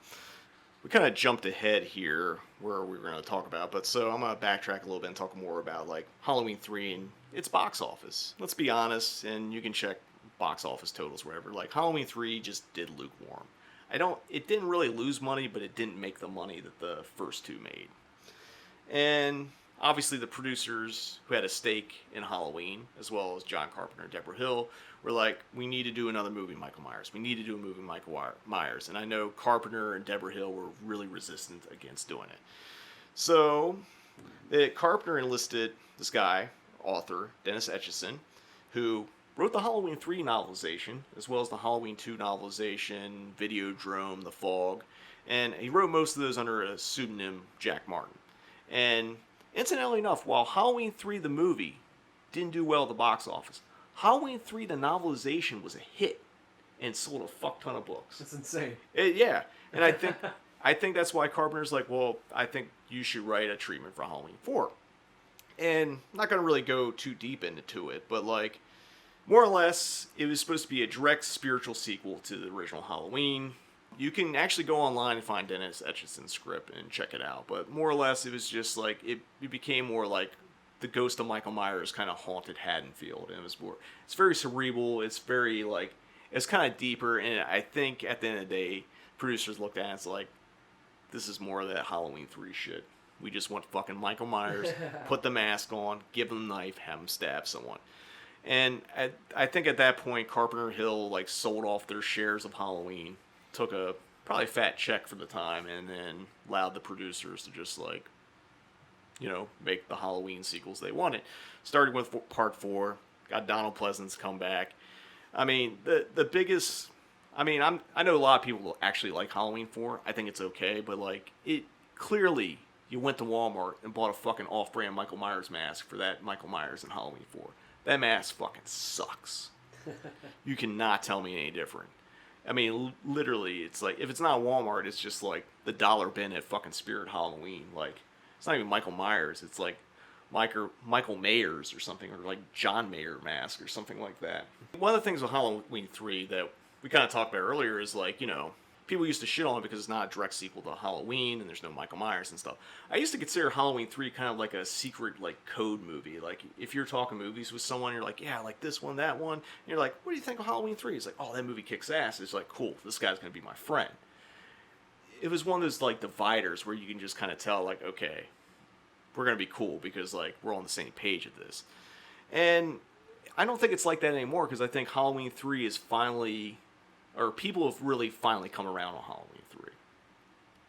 We kind of jumped ahead here where we were going to talk about, but so I'm going to backtrack a little bit and talk more about like Halloween 3 and its box office. Let's be honest, and you can check box office totals wherever. Like Halloween 3 just did lukewarm. It didn't really lose money, but it didn't make the money that the first two made. And obviously the producers who had a stake in Halloween, as well as John Carpenter and Deborah Hill, were like, we need to do another movie, Michael Myers. We need to do a movie, Michael Myers. And I know Carpenter and Deborah Hill were really resistant against doing it. So Carpenter enlisted this guy, author, Dennis Etchison, who wrote the Halloween 3 novelization, as well as the Halloween 2 novelization, Videodrome, The Fog. And he wrote most of those under a pseudonym, Jack Martin. And incidentally enough, while Halloween 3, the movie, didn't do well at the box office, Halloween 3, the novelization, was a hit and sold a fuck ton of books. That's insane. Yeah, and I think that's why Carpenter's like, well, I think you should write a treatment for Halloween 4. And I'm not going to really go too deep into it, but like, more or less, it was supposed to be a direct spiritual sequel to the original Halloween. You can actually go online and find Dennis Etchison's script and check it out, but more or less, it was just like, it became more like the ghost of Michael Myers kind of haunted Haddonfield, and it's very cerebral, it's very like, it's kind of deeper, and I think at the end of the day, producers looked at it and it's like, this is more of that Halloween 3 shit. We just want fucking Michael Myers, put the mask on, give him a knife, have him stab someone. And I think at that point, Carpenter Hill like sold off their shares of Halloween, took a probably fat check for the time, and then allowed the producers to just like, make the Halloween sequels they wanted. Starting with part 4, got Donald Pleasance come back. I mean, the biggest, I know a lot of people actually like Halloween 4. I think it's okay, but like, it clearly, you went to Walmart and bought a fucking off-brand Michael Myers mask for that Michael Myers in Halloween 4. That mask fucking sucks. You cannot tell me any different. I mean, literally, it's like, if it's not Walmart, it's just like the dollar bin at fucking Spirit Halloween. Like, it's not even Michael Myers. It's like Michael Mayers or something, or like John Mayer mask or something like that. One of the things with Halloween 3 that we kind of talked about earlier is like, people used to shit on it because it's not a direct sequel to Halloween and there's no Michael Myers and stuff. I used to consider Halloween 3 kind of like a secret, like, code movie. Like, if you're talking movies with someone, you're like, yeah, I like this one, that one. And you're like, what do you think of Halloween 3? It's like, oh, that movie kicks ass. It's like, cool, this guy's going to be my friend. It was one of those, like, dividers where you can just kind of tell, like, okay, we're going to be cool because, like, we're on the same page at this. And I don't think it's like that anymore because I think Halloween 3 is finally, or people have really finally come around on Halloween 3.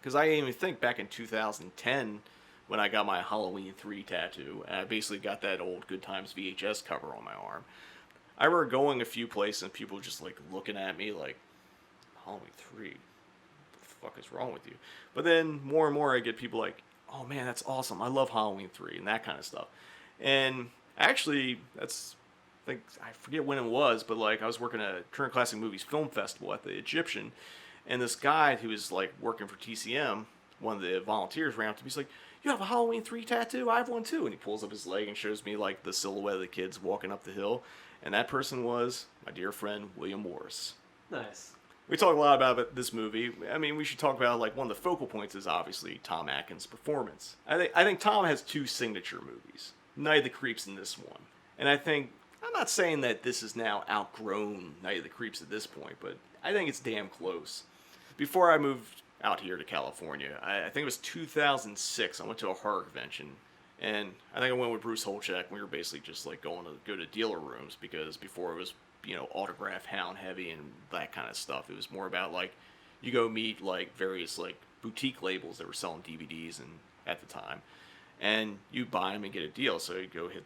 Because I even think back in 2010 when I got my Halloween 3 tattoo, and I basically got that old Good Times VHS cover on my arm. I remember going a few places and people just, like, looking at me like, Halloween 3? Fuck is wrong with you? But then more and more I get people like, oh man, that's awesome, I love Halloween 3 and that kind of stuff. And actually I forget when it was, but like I was working at a Current Classic Movies Film Festival at the Egyptian, and this guy who was like working for TCM, one of the volunteers, ran up to me. He's like, you have a Halloween 3 tattoo? I have one too. And he pulls up his leg and shows me like the silhouette of the kids walking up the hill, and that person was my dear friend William Morris. Nice. We talk a lot about this movie. I mean, we should talk about, like, one of the focal points is obviously Tom Atkins' performance. I think Tom has two signature movies, Night of the Creeps and this one. And I think, I'm not saying that this is now outgrown Night of the Creeps at this point, but I think it's damn close. Before I moved out here to California, I think it was 2006, I went to a horror convention. And I think I went with Bruce Holchek. We were basically just, like, go to dealer rooms because before it was, you know, autograph hound heavy and that kind of stuff. It was more about, like, you go meet, like, various, like, boutique labels that were selling DVDs and at the time, and you buy them and get a deal. So you go hit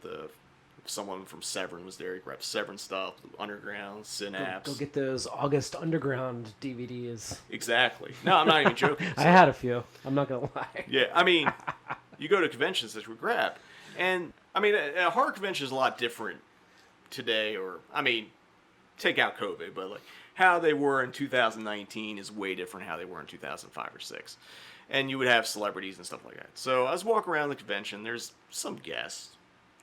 someone from Severin was there, you grab Severin stuff, Underground, Synapse. Go get those August Underground DVDs. Exactly. No, I'm not even joking. I had a few. I'm not going to lie. Yeah, I mean, you go to conventions that we grab. And, I mean, a horror convention is a lot different today, or, I mean, take out COVID, but like how they were in 2019 is way different how they were in 2005 or 6. And you would have celebrities and stuff like that. So I was walking around the convention, there's some guests,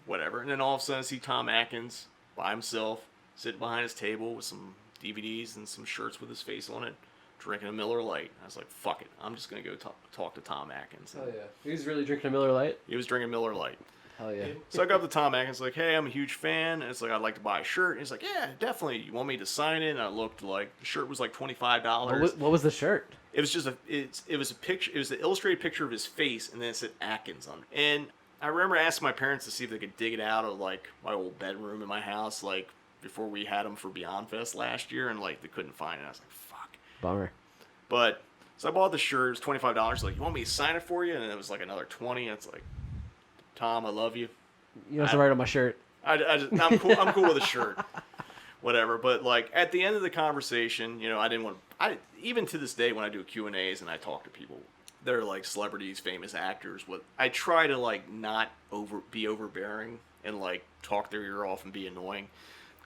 whatever, and then all of a sudden I see Tom Atkins by himself, sitting behind his table with some DVDs and some shirts with his face on it, drinking a Miller Lite. I was like, fuck it, I'm just going to go talk to Tom Atkins. Oh yeah. He was really drinking a Miller Lite? He was drinking Miller Lite. Hell yeah. So I go up to Tom Atkins, like, hey, I'm a huge fan. And it's like, I'd like to buy a shirt. And he's like, yeah, definitely. You want me to sign it? And I looked, like, the shirt was like $25. What was the shirt? It was just it was a picture. It was an illustrated picture of his face, and then it said Atkins on it. And I remember asking my parents to see if they could dig it out of, like, my old bedroom in my house, like, before we had them for Beyond Fest last year, and, like, they couldn't find it. I was like, fuck. Bummer. But, so I bought the shirt. It was $25. Like, you want me to sign it for you? And it was, like, another $20. And it's like, Tom, I love you. You don't have to write on my shirt. I'm cool. I'm cool with a shirt, whatever. But like at the end of the conversation, you know, I didn't want. Even to this day when I do Q&As and I talk to people, they're like celebrities, famous actors. What I try to like not be overbearing and like talk their ear off and be annoying.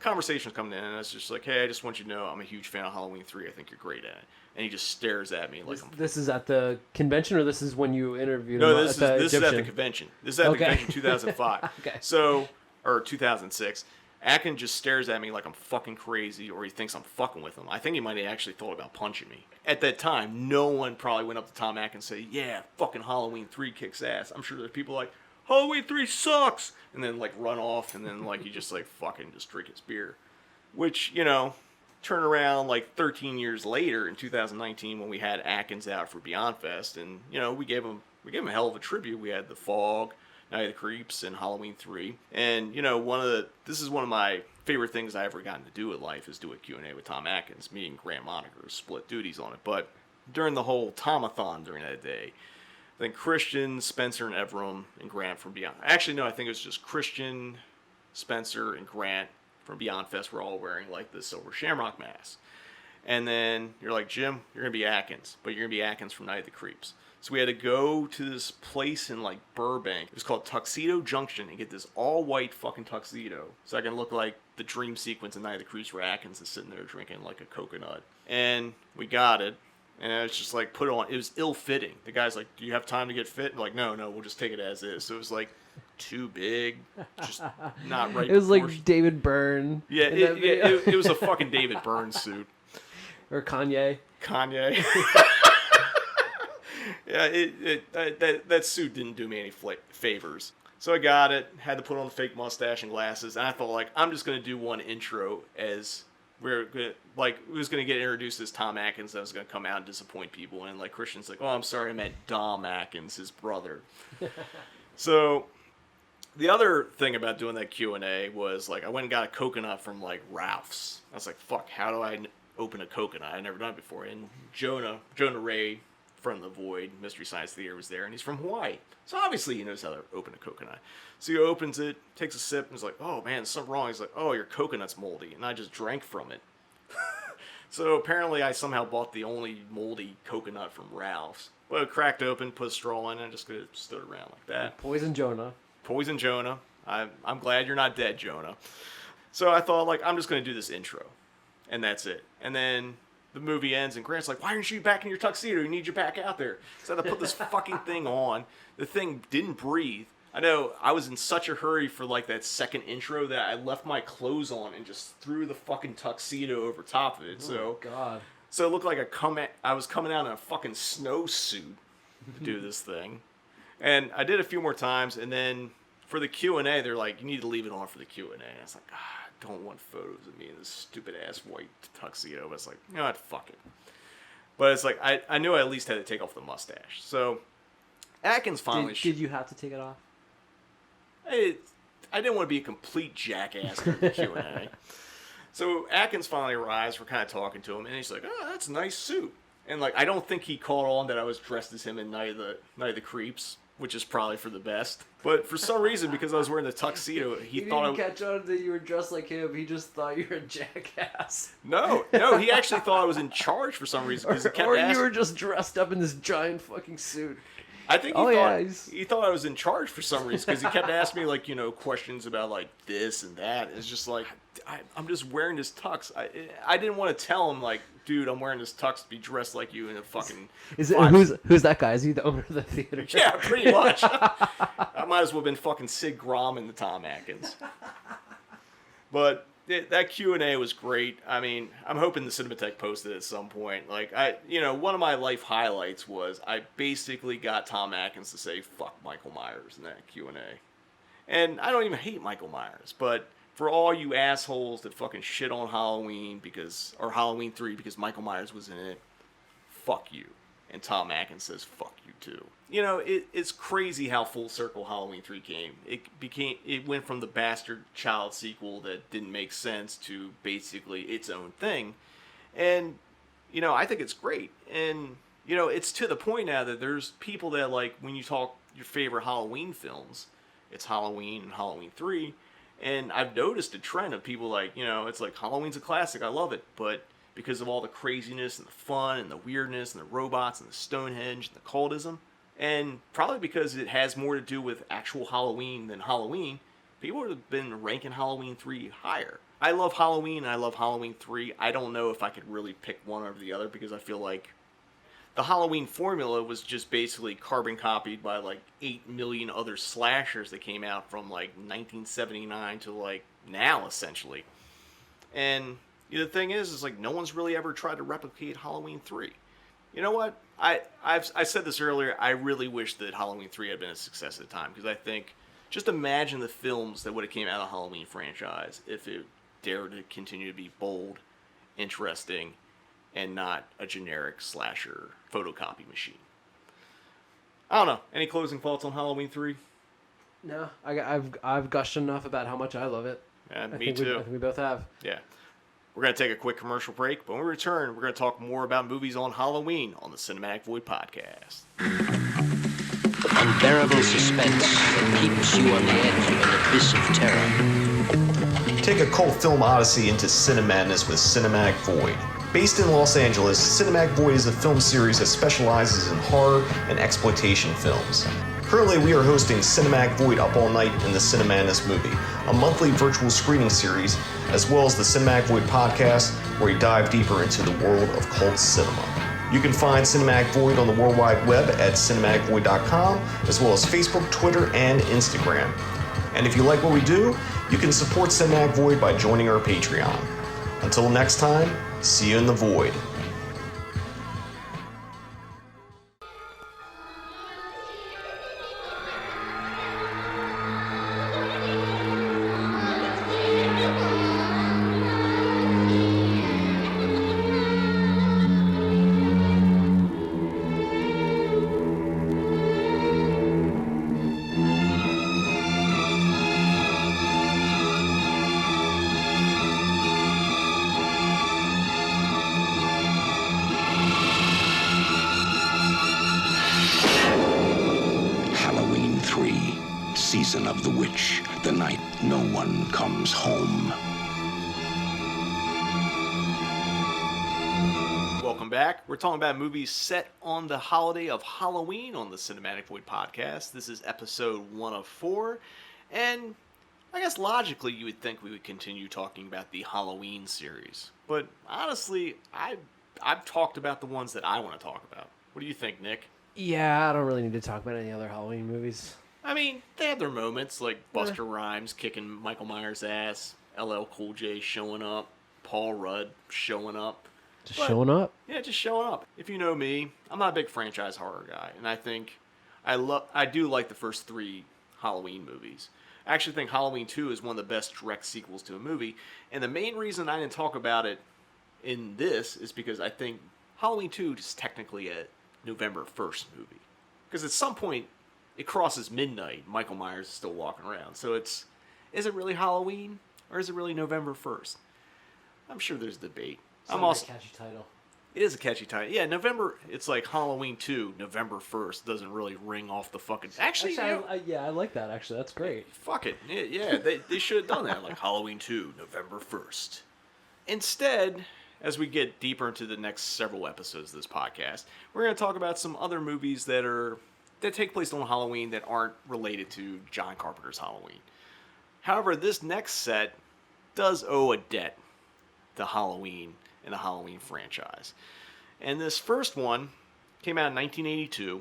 Conversations coming in and it's just like, hey, I just want you to know I'm a huge fan of Halloween 3. I think you're great at it. And he just stares at me like this is at the convention, or this is when you interviewed him? No, this is at the convention. This is at the convention 2005. Okay. So, or 2006. Atkins just stares at me like I'm fucking crazy, or he thinks I'm fucking with him. I think he might have actually thought about punching me. At that time, no one probably went up to Tom Atkins and said, yeah, fucking Halloween 3 kicks ass. I'm sure there's people like, Halloween 3 sucks! And then like run off, and then like he just like fucking just drink his beer. Which, you know, turn around like 13 years later in 2019 when we had Atkins out for Beyond Fest, and you know we gave him a hell of a tribute. We had The Fog, Night of the Creeps, and Halloween 3. And you know this is one of my favorite things I ever gotten to do in life is do a Q&A with Tom Atkins. Me and Grant Moniker split duties on it. But during the whole Tomathon during that day, I think Christian, Spencer, and Evram and Grant from Beyond. Actually, no, I think it was just Christian, Spencer, and Grant from Beyond Fest were all wearing like the silver shamrock mask. And then you're like, Jim, you're going to be Atkins, but you're going to be Atkins from Night of the Creeps. So we had to go to this place in like Burbank. It was called Tuxedo Junction and get this all white fucking tuxedo. So I can look like the dream sequence in Night of the Creeps where Atkins is sitting there drinking like a coconut. And we got it. And it's just like put on. It was ill-fitting. The guy's like, do you have time to get fit? And like, no, we'll just take it as is. So it was like too big, just not right. It was like David Byrne. Yeah, it was a fucking David Byrne suit. Or Kanye. Kanye. Yeah, that suit didn't do me any favors. So I got it, had to put on the fake mustache and glasses, and I thought, like, I'm just going to do one intro as we was going to get introduced as Tom Atkins. That was going to come out and disappoint people. And, like, Christian's like, oh, I'm sorry, I meant Dom Atkins, his brother. So the other thing about doing that Q&A was, like, I went and got a coconut from, like, Ralph's. I was like, fuck, how do I open a coconut? I'd never done it before. And Jonah Ray from The Void, Mystery Science Theater, was there, and he's from Hawaii. So obviously he knows how to open a coconut. So he opens it, takes a sip, and is like, oh man, there's something wrong. He's like, oh, your coconut's moldy. And I just drank from it. So apparently I somehow bought the only moldy coconut from Ralph's. But it cracked open, put a straw in, and I just stood around like that. Poison Jonah. Poison Jonah. I'm glad you're not dead, Jonah. So I thought, like, I'm just going to do this intro. And that's it. And then the movie ends, and Grant's like, why aren't you back in your tuxedo? You need you back out there. So I had to put this fucking thing on. The thing didn't breathe. I know I was in such a hurry for, like, that second intro that I left my clothes on and just threw the fucking tuxedo over top of it. Oh, God. So it looked like I was coming out in a fucking snowsuit to do this thing. And I did a few more times, and then for the Q&A, they're like, you need to leave it on for the Q&A. And I was like, I don't want photos of me in this stupid-ass white tuxedo. But it's like, you know what, fuck it. But it's like, I knew I at least had to take off the mustache. So Atkins finally... Did you have to take it off? I didn't want to be a complete jackass during the Q&A. So Atkins finally arrives. We're kind of talking to him, and he's like, oh, that's a nice suit. And, like, I don't think he caught on that I was dressed as him in Night of the Creeps, which is probably for the best. But for some reason, because I was wearing the tuxedo, he thought didn't catch on that you were dressed like him. He just thought you were a jackass. No, he actually thought I was in charge for some reason. He kept or you were just dressed up in this giant fucking suit. I think he thought I was in charge for some reason, because he kept asking me, like, you know, questions about, like, this and that. It's just like, I'm just wearing this tux. I didn't want to tell him, like, dude, I'm wearing this tux to be dressed like you in a fucking... Who's that guy? Is he the owner of the theater? Yeah, pretty much. I might as well have been fucking Sid Grom in the Tom Atkins. But that Q&A was great. I mean, I'm hoping the Cinematheque posted it at some point. Like, one of my life highlights was I basically got Tom Atkins to say fuck Michael Myers in that Q&A. And I don't even hate Michael Myers, but for all you assholes that fucking shit on Halloween or Halloween 3 because Michael Myers was in it, fuck you. And Tom Atkins says fuck you too. You know, it's crazy how full circle Halloween 3 came. It went from the bastard child sequel that didn't make sense to basically its own thing. And, you know, I think it's great. And, you know, it's to the point now that there's people that, like, when you talk your favorite Halloween films, it's Halloween and Halloween 3. And I've noticed a trend of people like, you know, it's like, Halloween's a classic, I love it. But because of all the craziness and the fun and the weirdness and the robots and the Stonehenge and the cultism, and probably because it has more to do with actual Halloween than Halloween, people have been ranking Halloween 3 higher. I love Halloween and I love Halloween 3. I don't know if I could really pick one over the other because I feel like the Halloween formula was just basically carbon copied by like 8 million other slashers that came out from like 1979 to like now, essentially. And the thing is like no one's really ever tried to replicate Halloween 3. You know what? I said this earlier. I really wish that Halloween 3 had been a success at the time, because I think, just imagine the films that would have came out of the Halloween franchise if it dared to continue to be bold, interesting, and not a generic slasher photocopy machine. I don't know. Any closing thoughts on Halloween 3? No, I've gushed enough about how much I love it. Yeah, me too. I think we both have. Yeah. We're going to take a quick commercial break, but when we return, we're going to talk more about movies on Halloween on the Cinematic Void podcast. Unbearable suspense that keeps you on the edge of an abyss of terror. Take a cult film odyssey into Cinemadness with Cinematic Void. Based in Los Angeles, Cinematic Void is a film series that specializes in horror and exploitation films. Currently, we are hosting Cinematic Void Up All Night in the Cinemadness movie, a monthly virtual screening series, as well as the Cinematic Void podcast, where we dive deeper into the world of cult cinema. You can find Cinematic Void on the World Wide Web at cinematicvoid.com, as well as Facebook, Twitter, and Instagram. And if you like what we do, you can support Cinematic Void by joining our Patreon. Until next time, see you in the void. season of the witch, the night no one comes home. Welcome back. We're talking about movies set on the holiday of Halloween on the Cinematic Void podcast. This is episode 1 of 4, and I guess logically you would think we would continue talking about the Halloween series. But honestly, I've talked about the ones that I want to talk about. What do you think, Nick? Yeah, I don't really need to talk about any other Halloween movies. I mean, they have their moments, like Buster Rhymes kicking Michael Myers' ass, LL Cool J showing up, Paul Rudd showing up. Showing up? Yeah, just showing up. If you know me, I'm not a big franchise horror guy, and I think I do like the first 3 Halloween movies. I actually think Halloween 2 is one of the best direct sequels to a movie, and the main reason I didn't talk about it in this is because I think Halloween 2 is technically a November 1st movie. Because at some point, it crosses midnight, Michael Myers is still walking around. So is it really Halloween, or is it really November 1st? I'm sure there's debate. It's a catchy title. It is a catchy title. Yeah, November, it's like Halloween 2, November 1st doesn't really ring off the fucking... Actually I like that, actually. That's great. Fuck it. Yeah, they should have done that. Like Halloween 2, November 1st. Instead, as we get deeper into the next several episodes of this podcast, we're going to talk about some other movies that take place on Halloween that aren't related to John Carpenter's Halloween. However, this next set does owe a debt to Halloween and the Halloween franchise. And this first one came out in 1982,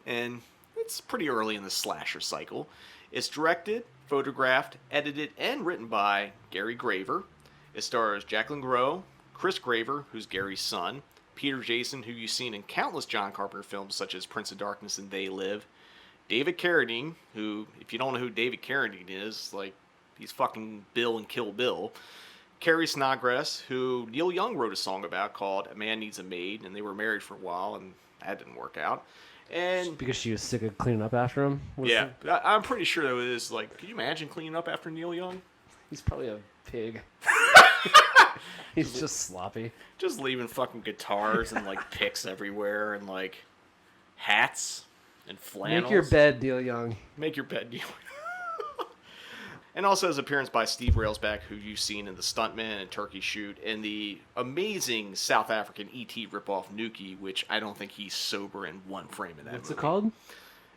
and it's pretty early in the slasher cycle. It's directed, photographed, edited, and written by Gary Graver. It stars Jacqueline Groh, Chris Graver, who's Gary's son, Peter Jason, who you've seen in countless John Carpenter films such as Prince of Darkness and They Live, David Carradine, who, if you don't know who David Carradine is, like, he's fucking Bill in Kill Bill, Carrie Snodgrass, who Neil Young wrote a song about called A Man Needs a Maid, and they were married for a while, and that didn't work out. And because she was sick of cleaning up after him? Yeah, I'm pretty sure that it was like, can you imagine cleaning up after Neil Young? He's probably a pig. He's just sloppy. Just leaving fucking guitars and like picks everywhere and like hats and flannels. Make your bed, Neil Young. Make your bed, Neil Young. And also has appearance by Steve Railsback, who you've seen in The Stuntman and Turkey Shoot, and the amazing South African E.T. ripoff Nuki, which I don't think he's sober in one frame of that What's movie. it called?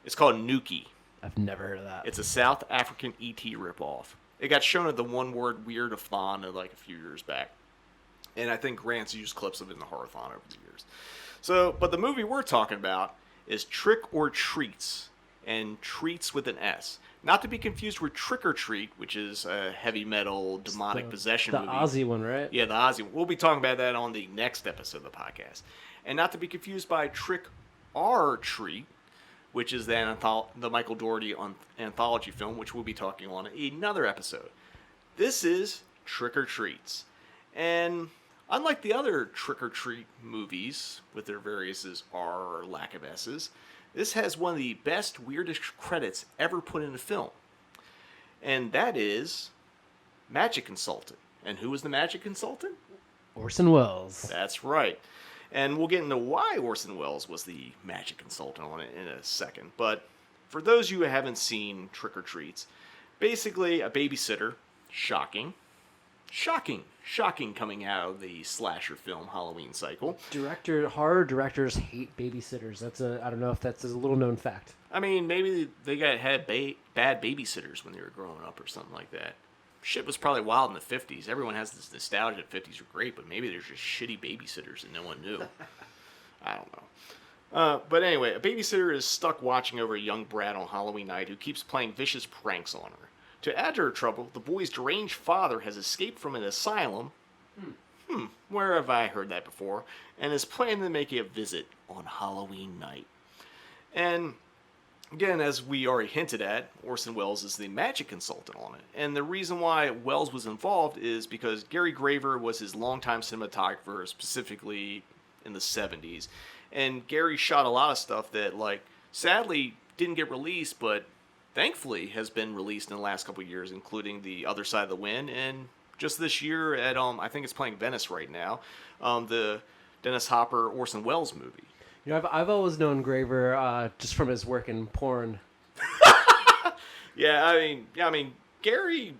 It's called Nuki. I've never heard of that. It's a South African E.T. ripoff. It got shown at the One Word Weird-a-thon like a few years back. And I think Grant's used clips of it in the Horror-thon over the years. So, but the movie we're talking about is Trick or Treats, and Treats with an S. Not to be confused with Trick or Treat, which is a heavy metal demonic possession movie. The Ozzy one, right? Yeah, the Ozzy one. We'll be talking about that on the next episode of the podcast. And not to be confused by Trick or Treat, which is the Michael Dougherty anthology film, which we'll be talking on in another episode. This is Trick or Treats. And unlike the other Trick or Treat movies, with their various R or lack of S's, this has one of the best, weirdest credits ever put in a film. And that is Magic Consultant. And who was the Magic Consultant? Orson Welles. That's right. And we'll get into why Orson Welles was the Magic Consultant on it in a second. But for those of you who haven't seen Trick or Treats, basically a babysitter, shocking coming out of the slasher film Halloween cycle. Horror directors hate babysitters. I don't know if that's a little known fact. I mean, maybe they had bad babysitters when they were growing up or something like that. Shit was probably wild in the 50s. Everyone has this nostalgia that 50s were great, but maybe there's just shitty babysitters and no one knew. I don't know. But anyway, a babysitter is stuck watching over a young brat on Halloween night who keeps playing vicious pranks on her. To add to her trouble, the boy's deranged father has escaped from an asylum. Where have I heard that before? And is planning to make a visit on Halloween night. And again, as we already hinted at, Orson Welles is the magic consultant on it. And the reason why Welles was involved is because Gary Graver was his longtime cinematographer, specifically in the 70s. And Gary shot a lot of stuff that, like, sadly didn't get released, but thankfully has been released in the last couple of years, including The Other Side of the Wind, and just this year at, I think it's playing Venice right now, the Dennis Hopper Orson Welles movie. You know, I've always known Graver just from his work in porn. Yeah, I mean, Gary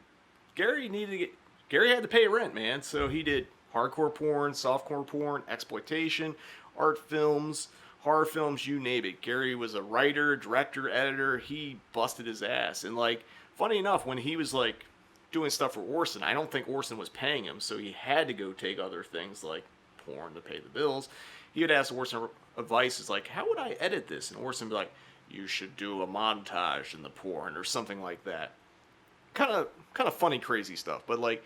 needed to Gary had to pay rent, man. So he did hardcore porn, softcore porn, exploitation, art films, horror films, you name it. Gary was a writer, director, editor. He busted his ass. And like, funny enough, when he was like doing stuff for Orson, I don't think Orson was paying him, so he had to go take other things like porn to pay the bills. He would ask Orson advice, is like, how would I edit this? And Orson would be like, you should do a montage in the porn or something like that. Kind of funny, crazy stuff. But like,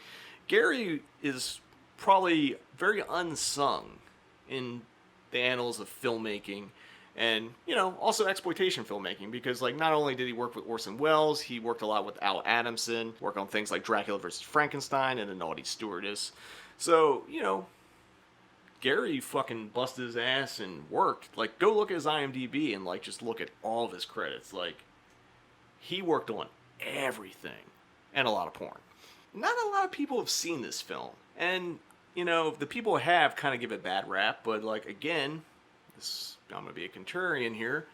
Gary is probably very unsung in the annals of filmmaking and, you know, also exploitation filmmaking, because like, not only did he work with Orson Welles, he worked a lot with Al Adamson, worked on things like Dracula vs. Frankenstein and The Naughty Stewardess. So, you know, Gary fucking busted his ass and worked. Like, go look at his IMDb and like just look at all of his credits. Like, he worked on everything and a lot of porn. Not a lot of people have seen this film, and you know, the people who have kind of give it a bad rap. But like, again, I'm gonna be a contrarian here.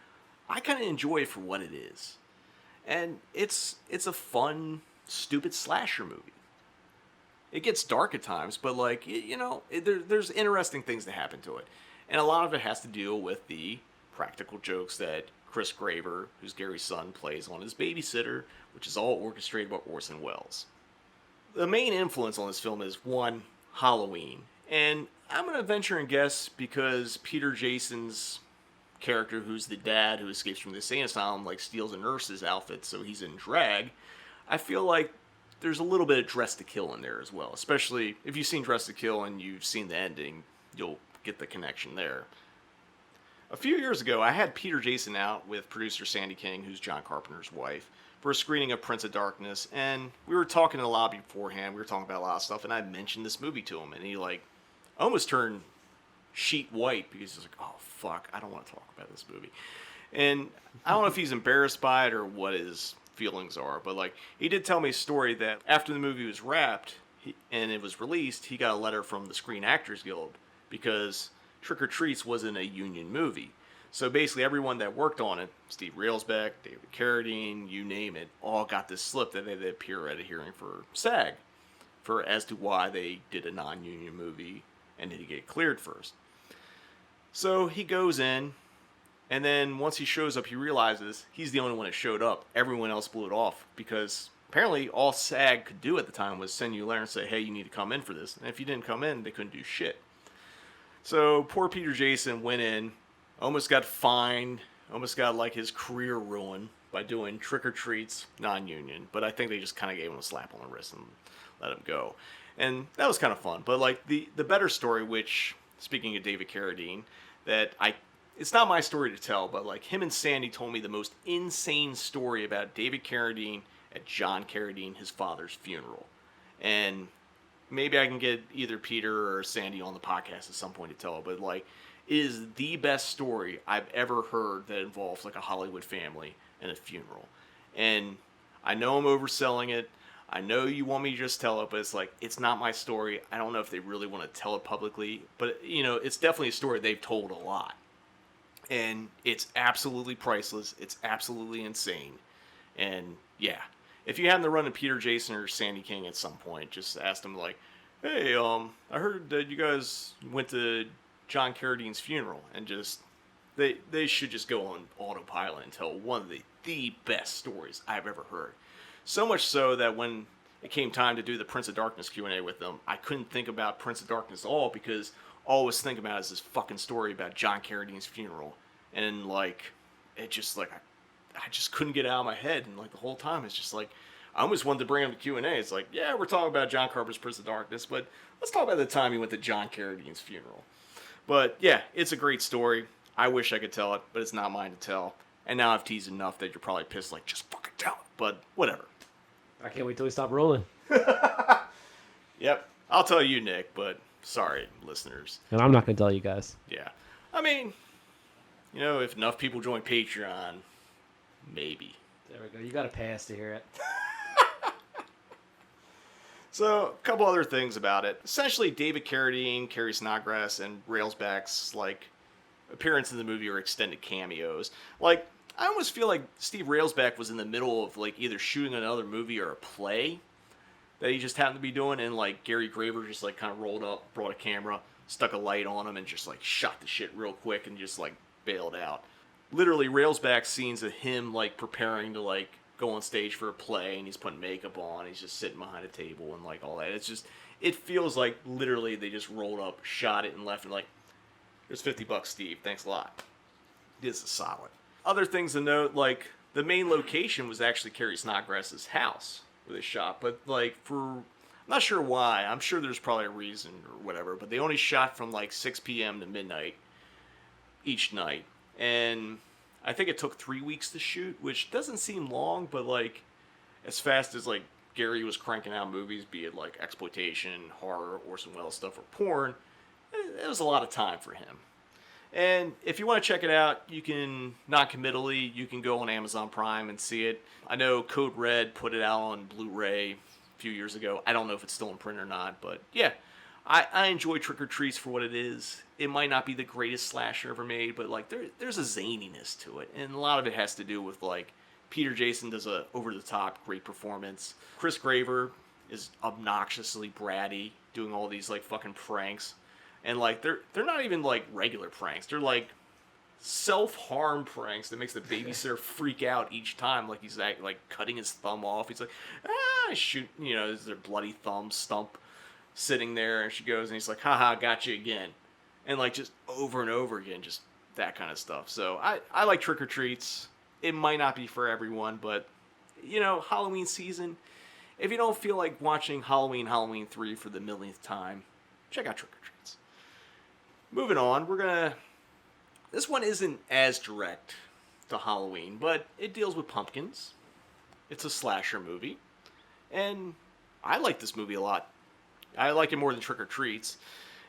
I kind of enjoy it for what it is, and it's a fun, stupid slasher movie. It gets dark at times, but like, you know, there's interesting things that happen to it, and a lot of it has to deal with the practical jokes that Chris Graver, who's Gary's son, plays on his babysitter, which is all orchestrated by Orson Welles. The main influence on this film is, one, Halloween. And I'm going to venture and guess, because Peter Jason's character, who's the dad who escapes from the insane asylum, like steals a nurse's outfit so he's in drag, I feel like there's a little bit of Dress to Kill in there as well. Especially if you've seen Dress to Kill and you've seen the ending, you'll get the connection there. A few years ago, I had Peter Jason out with producer Sandy King, who's John Carpenter's wife, for a screening of Prince of Darkness, and we were talking in the lobby beforehand. We were talking about a lot of stuff, and I mentioned this movie to him, and he like almost turned sheet white because he's like, "Oh fuck, I don't want to talk about this movie." And I don't know if he's embarrassed by it or what his feelings are, but like, he did tell me a story that after the movie was wrapped and it was released, he got a letter from the Screen Actors Guild because Trick or Treats wasn't a union movie. So basically everyone that worked on it, Steve Railsback, David Carradine, you name it, all got this slip that they had to appear at a hearing for SAG for as to why they did a non-union movie and did he get cleared first. So he goes in, and then once he shows up, he realizes he's the only one that showed up. Everyone else blew it off because apparently all SAG could do at the time was send you a letter and say, hey, you need to come in for this. And if you didn't come in, they couldn't do shit. So poor Peter Jason went in, almost got fined, almost got like his career ruined by doing Trick or Treats non-union. But I think they just kind of gave him a slap on the wrist and let him go. And that was kind of fun. But like the better story, which, speaking of David Carradine, it's not my story to tell, but like him and Sandy told me the most insane story about David Carradine at John Carradine, his father's funeral. And maybe I can get either Peter or Sandy on the podcast at some point to tell it, but like, it is the best story I've ever heard that involves like a Hollywood family and a funeral. And I know I'm overselling it. I know you want me to just tell it, but it's like, it's not my story. I don't know if they really want to tell it publicly, but you know, it's definitely a story they've told a lot. And it's absolutely priceless. It's absolutely insane. And yeah, if you happen to run into Peter Jason or Sandy King at some point, just ask them like, hey, I heard that you guys went to John Carradine's funeral, and just they should just go on autopilot and tell one of the best stories I've ever heard. So much so that when it came time to do the Prince of Darkness Q&A with them, I couldn't think about Prince of Darkness at all, because all I was thinking about is this fucking story about John Carradine's funeral. And like, it just like, I just couldn't get it out of my head. And like the whole time, it's just like, I almost wanted to bring him to Q&A. It's like, yeah, we're talking about John Carpenter's Prince of Darkness, but let's talk about the time he went to John Carradine's funeral. But yeah, it's a great story. I wish I could tell it, but it's not mine to tell. And now I've teased enough that you're probably pissed, like, just fucking tell it. But whatever. I can't wait till we stop rolling. Yep. I'll tell you, Nick, but sorry, listeners. And I'm not going to tell you guys. Yeah. I mean, you know, if enough people join Patreon, maybe. There we go. You got to pass to hear it. So, a couple other things about it. Essentially, David Carradine, Carrie Snodgrass, and Railsback's, like, appearance in the movie are extended cameos. Like, I almost feel like Steve Railsback was in the middle of like either shooting another movie or a play that he just happened to be doing, and like Gary Graver just like kind of rolled up, brought a camera, stuck a light on him, and just like shot the shit real quick and just like bailed out. Literally, Railsback scenes of him like preparing to like go on stage for a play, and he's putting makeup on, he's just sitting behind a table and like all that. It's just, it feels like literally they just rolled up, shot it, and left, and like, here's $50, Steve, thanks a lot. This is solid. Other things to note, like the main location was actually Carrie Snodgrass's house where they shot, but like I'm not sure why. I'm sure there's probably a reason or whatever, but they only shot from like 6 p.m. to midnight each night. And I think it took 3 weeks to shoot, which doesn't seem long, but like as fast as like Gary was cranking out movies, be it like exploitation, horror, Orson Welles stuff, or porn, it was a lot of time for him. And if you want to check it out, you can, non-committally, you can go on Amazon Prime and see it. I know Code Red put it out on Blu-ray a few years ago. I don't know if it's still in print or not, but yeah, I enjoy Trick or Treats for what it is. It might not be the greatest slasher ever made, but like there's a zaniness to it, and a lot of it has to do with like Peter Jason does a over-the-top great performance. Chris Graver is obnoxiously bratty, doing all these like fucking pranks. And like they're not even like regular pranks. They're like self-harm pranks that makes the babysitter freak out each time. Like he's like cutting his thumb off. He's like, shoot, there's their bloody thumb stump sitting there, and she goes and he's like, haha, got you again. And like just over and over again, just that kind of stuff. So I like Trick or Treats. It might not be for everyone, but Halloween season, if you don't feel like watching Halloween 3 for the millionth time, check out Trick or Treats. Moving on, this one isn't as direct to Halloween, but it deals with pumpkins. It's a slasher movie, and I like this movie a lot. I like it more than Trick or Treats,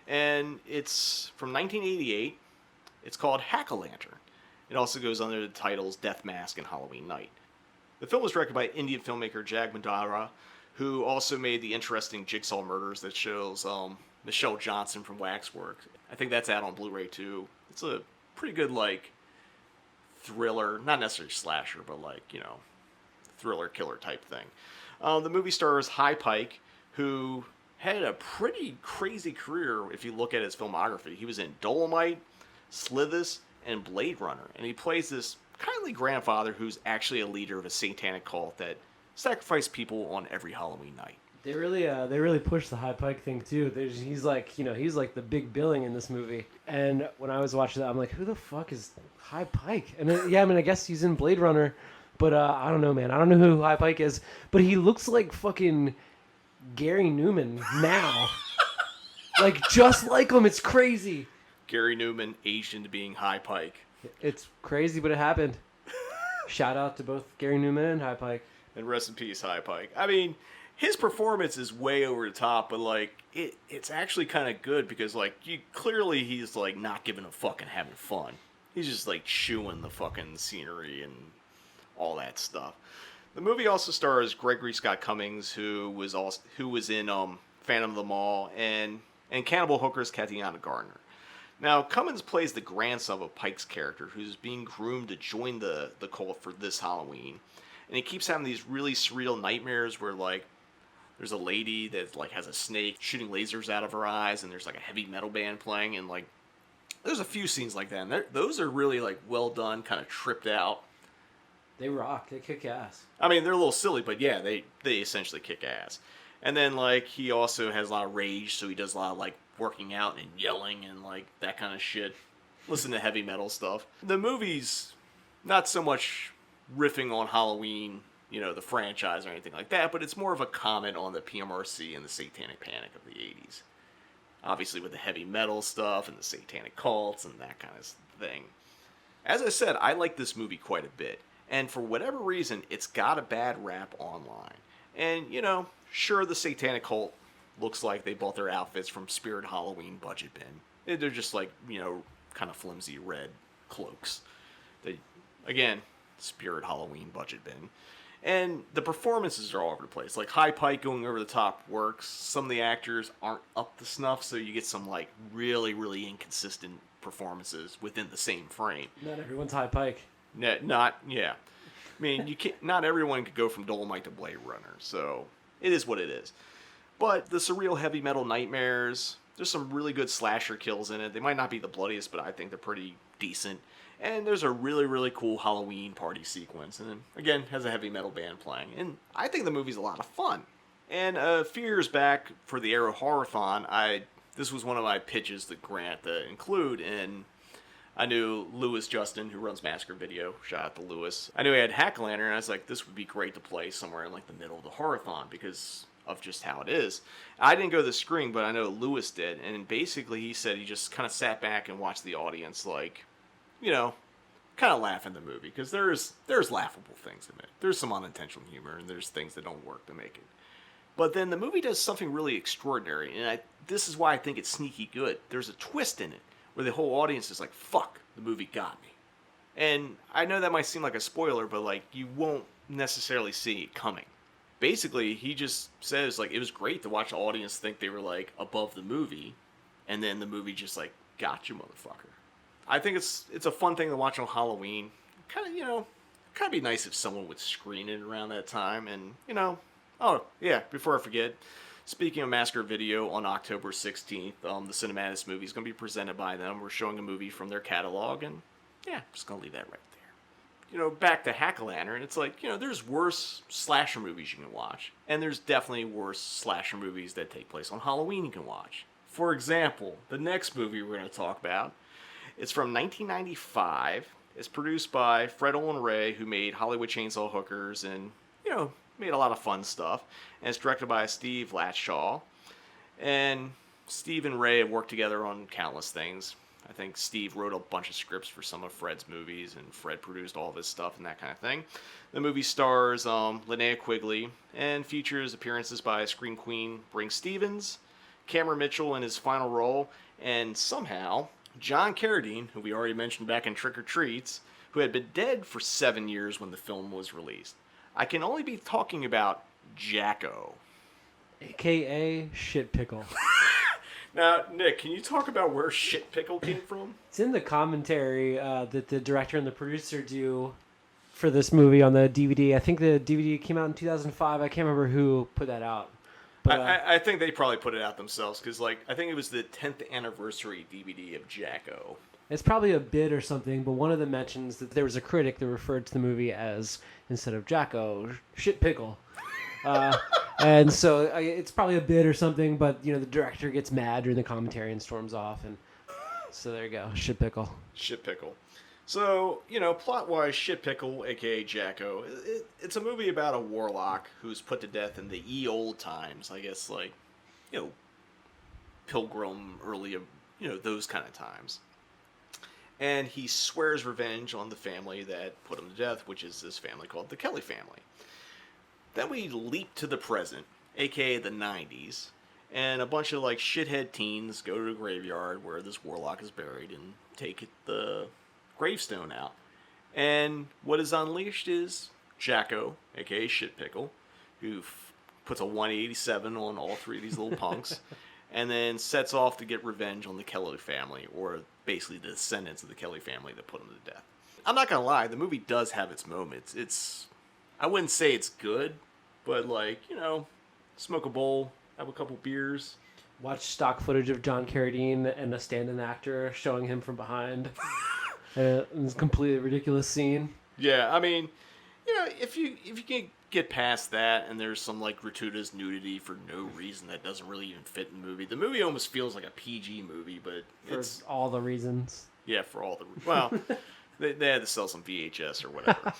and it's from 1988. It's called Hack-A-Lantern. It also goes under the titles Death Mask and Halloween Night. The film was directed by Indian filmmaker Jag Mandara, who also made the interesting Jigsaw Murders that shows Michelle Johnson from Waxwork. I think that's out on Blu-ray too. It's a pretty good like thriller, not necessarily slasher, but like thriller killer type thing. The movie stars High Pike, who had a pretty crazy career if you look at his filmography. He was in Dolomite, Slithis, and Blade Runner, and he plays this kindly grandfather who's actually a leader of a satanic cult that sacrificed people on every Halloween night. They really push the High Pike thing too. He's like the big billing in this movie. And when I was watching that, I'm like, who the fuck is High Pike? And I guess he's in Blade Runner, but I don't know, man. I don't know who High Pike is, but he looks like fucking Gary Newman now, like just like him. It's crazy. Gary Newman aged into being High Pike. It's crazy, but it happened. Shout out to both Gary Newman and High Pike. And rest in peace, High Pike. I mean, his performance is way over the top, but like it's actually kind of good because like clearly he's like not giving a fuck and having fun. He's just like chewing the fucking scenery and all that stuff. The movie also stars Gregory Scott Cummings, who was in Phantom of the Mall, and Cannibal Hooker's Tatiana Gardner. Now, Cummings plays the grandson of Pike's character, who's being groomed to join the cult for this Halloween. And he keeps having these really surreal nightmares where, like, there's a lady that, like, has a snake shooting lasers out of her eyes, and there's, like, a heavy metal band playing, and, like, there's a few scenes like that, and those are really, like, well done, kind of tripped out. They rock. They kick ass. I mean, they're a little silly, but yeah, they essentially kick ass. And then, like, he also has a lot of rage, so he does a lot of, like, working out and yelling and, like, that kind of shit. Listen to heavy metal stuff. The movie's not so much riffing on Halloween, the franchise or anything like that, but it's more of a comment on the PMRC and the satanic panic of the 80s. Obviously with the heavy metal stuff and the satanic cults and that kind of thing. As I said, I like this movie quite a bit. And for whatever reason, it's got a bad rap online. And, sure, the satanic cult looks like they bought their outfits from Spirit Halloween budget bin. They're just like, kind of flimsy red cloaks. Again, Spirit Halloween budget bin. And the performances are all over the place. Like, High Pike going over the top works. Some of the actors aren't up to snuff, so you get some, like, really, really inconsistent performances within the same frame. Not everyone's High Pike. Yeah. I mean, you can't. Not everyone could go from Dolomite to Blade Runner, so it is what it is. But the surreal heavy metal nightmares. There's some really good slasher kills in it. They might not be the bloodiest, but I think they're pretty decent. And there's a really, really cool Halloween party sequence. And then, again, has a heavy metal band playing. And I think the movie's a lot of fun. And a few years back for the Arrow Horrorthon, this was one of my pitches to Grant to include. And I knew Lewis Justin, who runs Massacre Video. Shout out to Lewis. I knew he had Hack-O-Lantern, and I was like, this would be great to play somewhere in like the middle of the Horrorthon because of just how it is. I didn't go to the screening, but I know Lewis did. And basically he said he just kind of sat back and watched the audience like, kind of laugh in the movie. Because there's laughable things in it. There's some unintentional humor, and there's things that don't work to make it. But then the movie does something really extraordinary. And this is why I think it's sneaky good. There's a twist in it where the whole audience is like, fuck, the movie got me. And I know that might seem like a spoiler, but like you won't necessarily see it coming. Basically, he just says, like, it was great to watch the audience think they were, like, above the movie, and then the movie just, like, got you, motherfucker. I think it's a fun thing to watch on Halloween. Kind of be nice if someone would screen it around that time, and, oh, yeah, before I forget, speaking of Massacre Video, on October 16th, the Cinematis movie is going to be presented by them. We're showing a movie from their catalog, and, yeah, I'm just going to leave that right there. Back to Hack-O-Lantern, it's like, there's worse slasher movies you can watch. And there's definitely worse slasher movies that take place on Halloween you can watch. For example, the next movie we're going to talk about, it's from 1995. It's produced by Fred Olen Ray, who made Hollywood Chainsaw Hookers and, made a lot of fun stuff. And it's directed by Steve Latshaw. And Steve and Ray have worked together on countless things. I think Steve wrote a bunch of scripts for some of Fred's movies, and Fred produced all of his stuff and that kind of thing. The movie stars Linnea Quigley and features appearances by Scream Queen Bring Stevens, Cameron Mitchell in his final role, and somehow John Carradine, who we already mentioned back in Trick or Treats, who had been dead for 7 years when the film was released. I can only be talking about Jacko. AKA Shit Pickle. Now, Nick, can you talk about where Shit Pickle came from? It's in the commentary that the director and the producer do for this movie on the DVD. I think the DVD came out in 2005. I can't remember who put that out. But, I think they probably put it out themselves because, I think it was the 10th anniversary DVD of Jacko. It's probably a bit or something, but one of them mentions that there was a critic that referred to the movie as, instead of Jacko, Shit Pickle. And so it's probably a bit or something, but the director gets mad during the commentary and storms off, and so there you go, Shit Pickle. Shit Pickle. So plot-wise, Shit Pickle, aka Jacko, it's a movie about a warlock who's put to death in the old times. I guess Pilgrim, early, those kind of times. And he swears revenge on the family that put him to death, which is this family called the Kelly family. Then we leap to the present, aka the 90s, and a bunch of shithead teens go to the graveyard where this warlock is buried and take the gravestone out. And what is unleashed is Jacko, aka Shit Pickle, who puts a 187 on all three of these little punks, and then sets off to get revenge on the Kelly family, or basically the descendants of the Kelly family that put him to death. I'm not gonna lie, the movie does have its moments. I wouldn't say it's good, but smoke a bowl, have a couple beers. Watch stock footage of John Carradine and a stand-in actor showing him from behind. It's a completely ridiculous scene. Yeah, I mean, if you can get past that and there's some gratuitous nudity for no reason that doesn't really even fit in the movie almost feels like a PG movie, but it's all the reasons. Yeah, for all the well, they had to sell some VHS or whatever.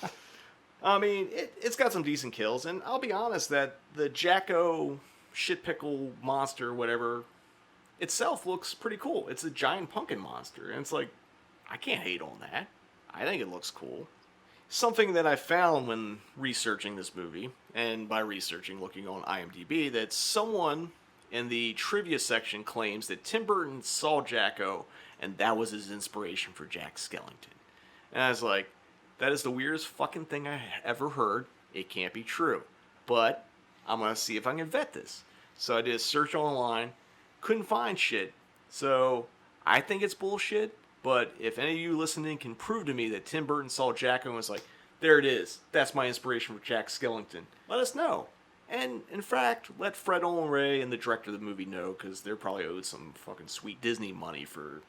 I mean, it's got some decent kills, and I'll be honest that the Jacko Shit Pickle monster or whatever itself looks pretty cool. It's a giant pumpkin monster, and it's I can't hate on that. I think it looks cool. Something that I found when researching this movie, and by researching, looking on IMDb, that someone in the trivia section claims that Tim Burton saw Jacko, and that was his inspiration for Jack Skellington. And I was like, that is the weirdest fucking thing I ever heard. It can't be true. But I'm going to see if I can vet this. So I did a search online. Couldn't find shit. So I think it's bullshit. But if any of you listening can prove to me that Tim Burton saw Jacko and was like, there it is, that's my inspiration for Jack Skellington, let us know. And, in fact, let Fred Olen Ray and the director of the movie know, because they're probably owed some fucking sweet Disney money for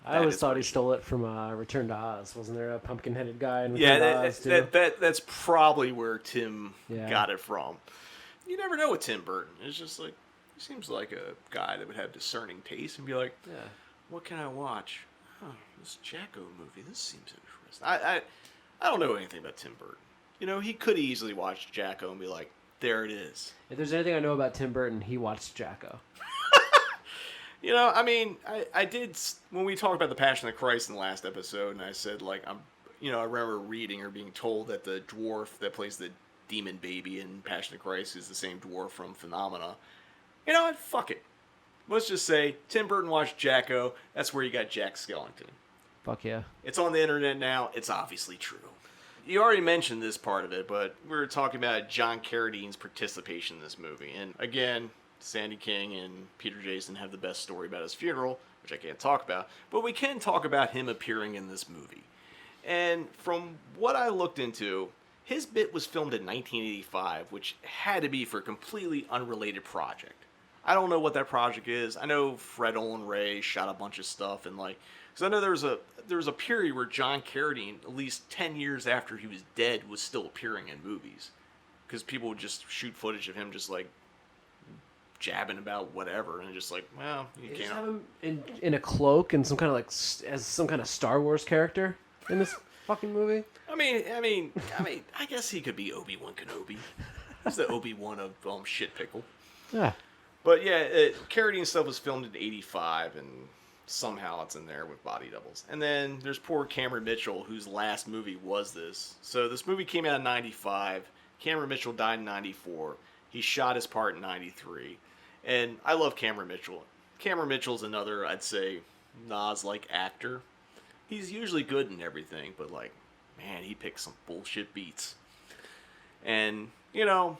I always thought he stole it from Return to Oz. Wasn't there a pumpkin-headed guy in Return to Oz, too? That's probably where Tim Yeah. got it from. You never know with Tim Burton. It's just like, he seems like a guy that would have discerning taste and be like, Yeah. what can I watch? Oh, this Jacko movie, this seems interesting. I don't know anything about Tim Burton. You know, he could easily watch Jacko and be like, there it is. If there's anything I know about Tim Burton, he watched Jacko. You know, I mean, I did, when we talked about the Passion of Christ in the last episode, and I said, like, I remember reading or being told that the dwarf that plays the demon baby in Passion of Christ is the same dwarf from Phenomena. You know what? Fuck it. Let's just say Tim Burton watched Jacko. That's where you got Jack Skellington. Fuck yeah. It's on the internet now. It's obviously true. You already mentioned this part of it, but we were talking about John Carradine's participation in this movie. And again, Sandy King and Peter Jason have the best story about his funeral, which I can't talk about. But we can talk about him appearing in this movie. And from what I looked into, his bit was filmed in 1985, which had to be for a completely unrelated project. I don't know what that project is. I know Fred Olen Ray shot a bunch of stuff, and like, because I know there was a period where John Carradine, at least 10 years after he was dead, was still appearing in movies, because people would just shoot footage of him just like jabbing about whatever, and just like, well, you Just can't. have him in a cloak and some kind of like as some kind of Star Wars character in this fucking movie. I mean, I guess he could be Obi-Wan Kenobi. He's the Obi-Wan of shit pickle. Yeah. But yeah, Carradine stuff was filmed in '85, and somehow it's in there with body doubles. And then there's poor Cameron Mitchell, whose last movie was this. So this movie came out in '95. Cameron Mitchell died in '94. He shot his part in '93. And I love Cameron Mitchell. Cameron Mitchell's another, I'd say, Nas-like actor. He's usually good in everything, but like, man, he picks some bullshit beats. And, you know,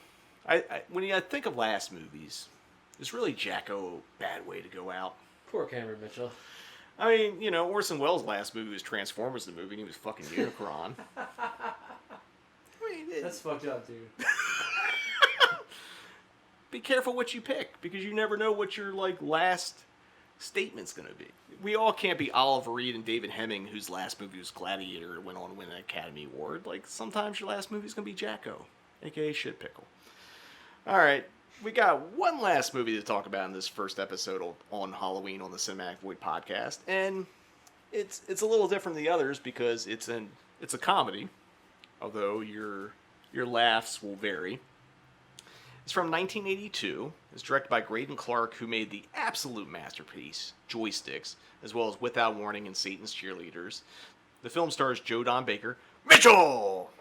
when I think of last movies, is really Jacko a bad way to go out? Poor Cameron Mitchell. I mean, you know, Orson Welles' last movie was Transformers the movie, and he was fucking Unicron. That's fucked up, dude. Be careful what you pick, because you never know what your, like, last statement's going to be. We all can't be Oliver Reed and David Hemming, whose last movie was Gladiator and went on to win an Academy Award. Like, sometimes your last movie's going to be Jacko, a.k.a. Shit Pickle. All right. We got one last movie to talk about in this first episode on Halloween on the Cinematic Void podcast, and it's a little different than the others because it's a comedy, although your laughs will vary. It's from 1982. It's directed by Graydon Clark, who made the absolute masterpiece Joysticks, as well as Without Warning and Satan's Cheerleaders. The film stars Joe Don Baker, Mitchell,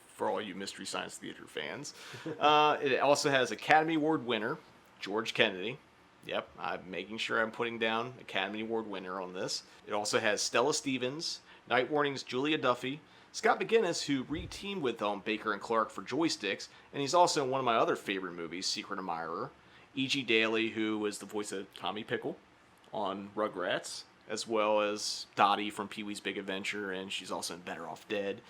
for all you Mystery Science Theater fans. It also has Academy Award winner George Kennedy. Yep, I'm making sure I'm putting down Academy Award winner on this. It also has Stella Stevens, Night Warning's Julia Duffy, Scott McGinnis, who re-teamed with Baker and Clark for Joysticks, and he's also in one of my other favorite movies, Secret Admirer. E.G. Daly, who was the voice of Tommy Pickle on Rugrats, as well as Dottie from Pee-wee's Big Adventure, and she's also in Better Off Dead.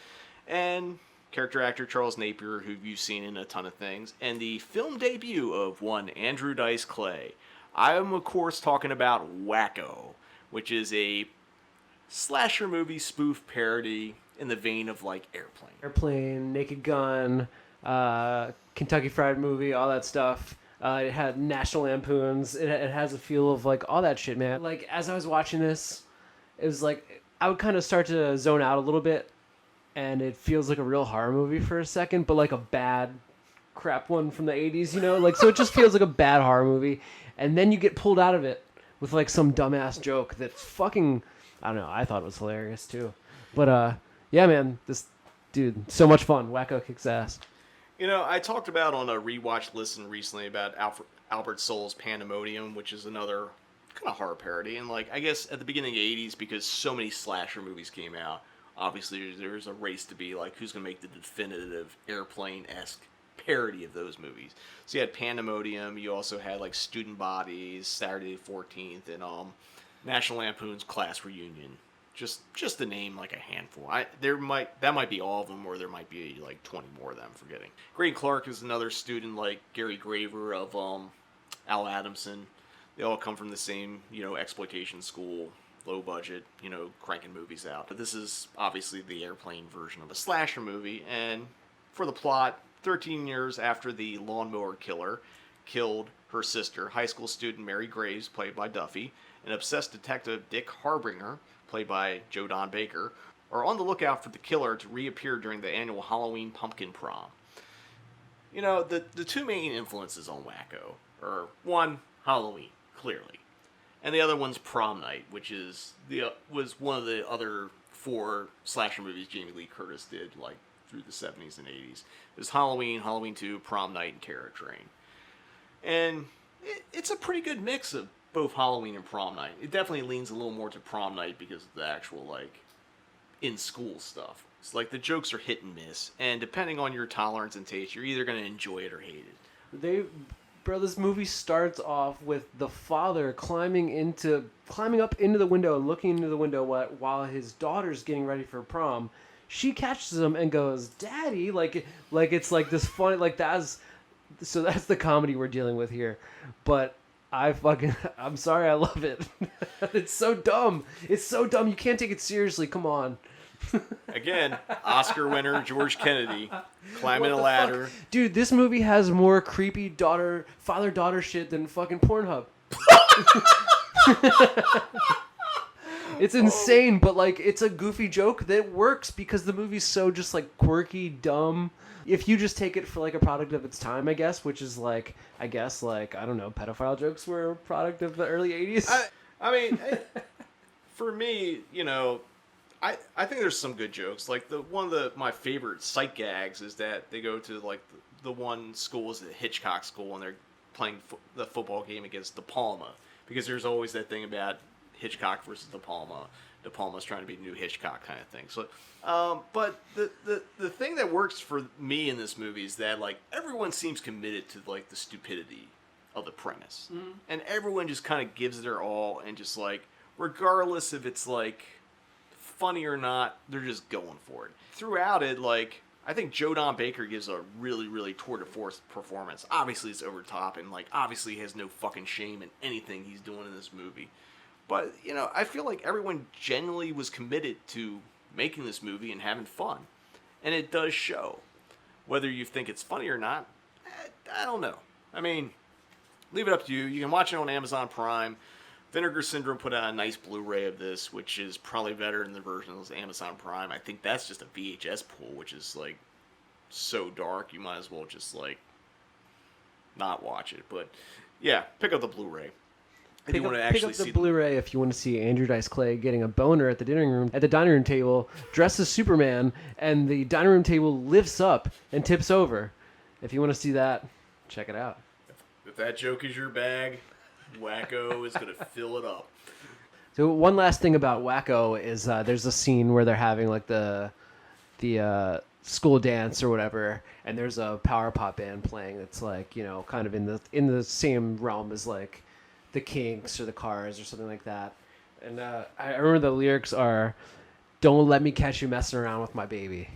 And character actor Charles Napier, who you've seen in a ton of things, and the film debut of one Andrew Dice Clay. I am, of course, talking about Wacko, which is a slasher movie spoof parody in the vein of, like, Airplane, Naked Gun, Kentucky Fried Movie, all that stuff. It had National Lampoons. It has a feel of, like, all that shit, man. Like, as I was watching this, it was like, I would kind of start to zone out a little bit, and it feels like a real horror movie for a second, but like a bad crap one from the 80s, you know? Like, so it just feels like a bad horror movie, and then you get pulled out of it with, like, some dumbass joke that's fucking, I don't know, I thought it was hilarious, too. But, yeah, man, this dude, so much fun. Wacko kicks ass. You know, I talked about on a rewatch listen recently about Albert Soul's Pandemonium, which is another kind of horror parody. And, like, I guess at the beginning of the 80s, because so many slasher movies came out, obviously there's a race to be, like, who's going to make the definitive Airplane-esque parody of those movies. So you had Pandemonium, you also had, like, Student Bodies, Saturday the 14th, and National Lampoon's Class Reunion. Just to name like a handful. That might be all of them, or there might be like 20 more that I'm forgetting. Grady Clark is another student like Gary Graver of Al Adamson. They all come from the same, exploitation school, low budget, cranking movies out. But this is obviously the airplane version of a slasher movie, and for the plot, 13 years after the lawnmower killer killed her sister, high school student Mary Graves, played by Duffy, and obsessed detective Dick Harbinger, played by Joe Don Baker, are on the lookout for the killer to reappear during the annual Halloween pumpkin prom. The two main influences on Wacko are, one, Halloween, clearly, and the other one's Prom Night, which was one of the other 4 slasher movies Jamie Lee Curtis did, like, through the 70s and 80s. It was Halloween, Halloween 2, Prom Night, and Terror Train. And it's a pretty good mix of both Halloween and Prom Night. It definitely leans a little more to Prom Night because of the actual, like, in-school stuff. It's like the jokes are hit and miss, and depending on your tolerance and taste, you're either going to enjoy it or hate it. This movie starts off with the father climbing up into the window and looking into the window while his daughter's getting ready for prom. She catches him and goes, "Daddy!" Like it's like this funny, like that's the comedy we're dealing with here. But I'm sorry, I love it. It's so dumb. It's so dumb. You can't take it seriously. Come on. Again, Oscar winner George Kennedy climbing a ladder. Fuck? Dude, this movie has more creepy father-daughter shit than fucking Pornhub. It's insane, but like it's a goofy joke that works because the movie's so just like quirky, dumb. If you just take it for like a product of its time, I guess, which is like, I don't know, pedophile jokes were a product of the early 80s. I mean, for me, I think there's some good jokes. Like one of my favorite sight gags is that they go to like the one school is the Hitchcock school and they're playing the football game against De Palma, because there's always that thing about Hitchcock versus De Palma. De Palma's trying to be the new Hitchcock kind of thing. So, but the thing that works for me in this movie is that like everyone seems committed to like the stupidity of the premise, and everyone just kind of gives their all, and just like regardless if it's like funny or not, they're just going for it. Throughout it, like I think Joe Don Baker gives a really, really tour de force performance. Obviously, it's over top, and like obviously he has no fucking shame in anything he's doing in this movie. But, I feel like everyone genuinely was committed to making this movie and having fun. And it does show. Whether you think it's funny or not, I don't know. I mean, leave it up to you. You can watch it on Amazon Prime. Vinegar Syndrome put out a nice Blu-ray of this, which is probably better than the version of Amazon Prime. I think that's just a VHS pool, which is, like, so dark, you might as well just, like, not watch it. But, yeah, pick up the Blu-ray. Pick up the Blu-ray if you want to see Andrew Dice Clay getting a boner at the dining room table, dressed as Superman, and the dining room table lifts up and tips over. If you want to see that, check it out. If that joke is your bag, Wacko is going to fill it up. So one last thing about Wacko is there's a scene where they're having like the school dance or whatever, and there's a power pop band playing that's like kind of in the same realm as like the Kinks or the Cars or something like that. And I remember the lyrics are, "Don't let me catch you messing around with my baby."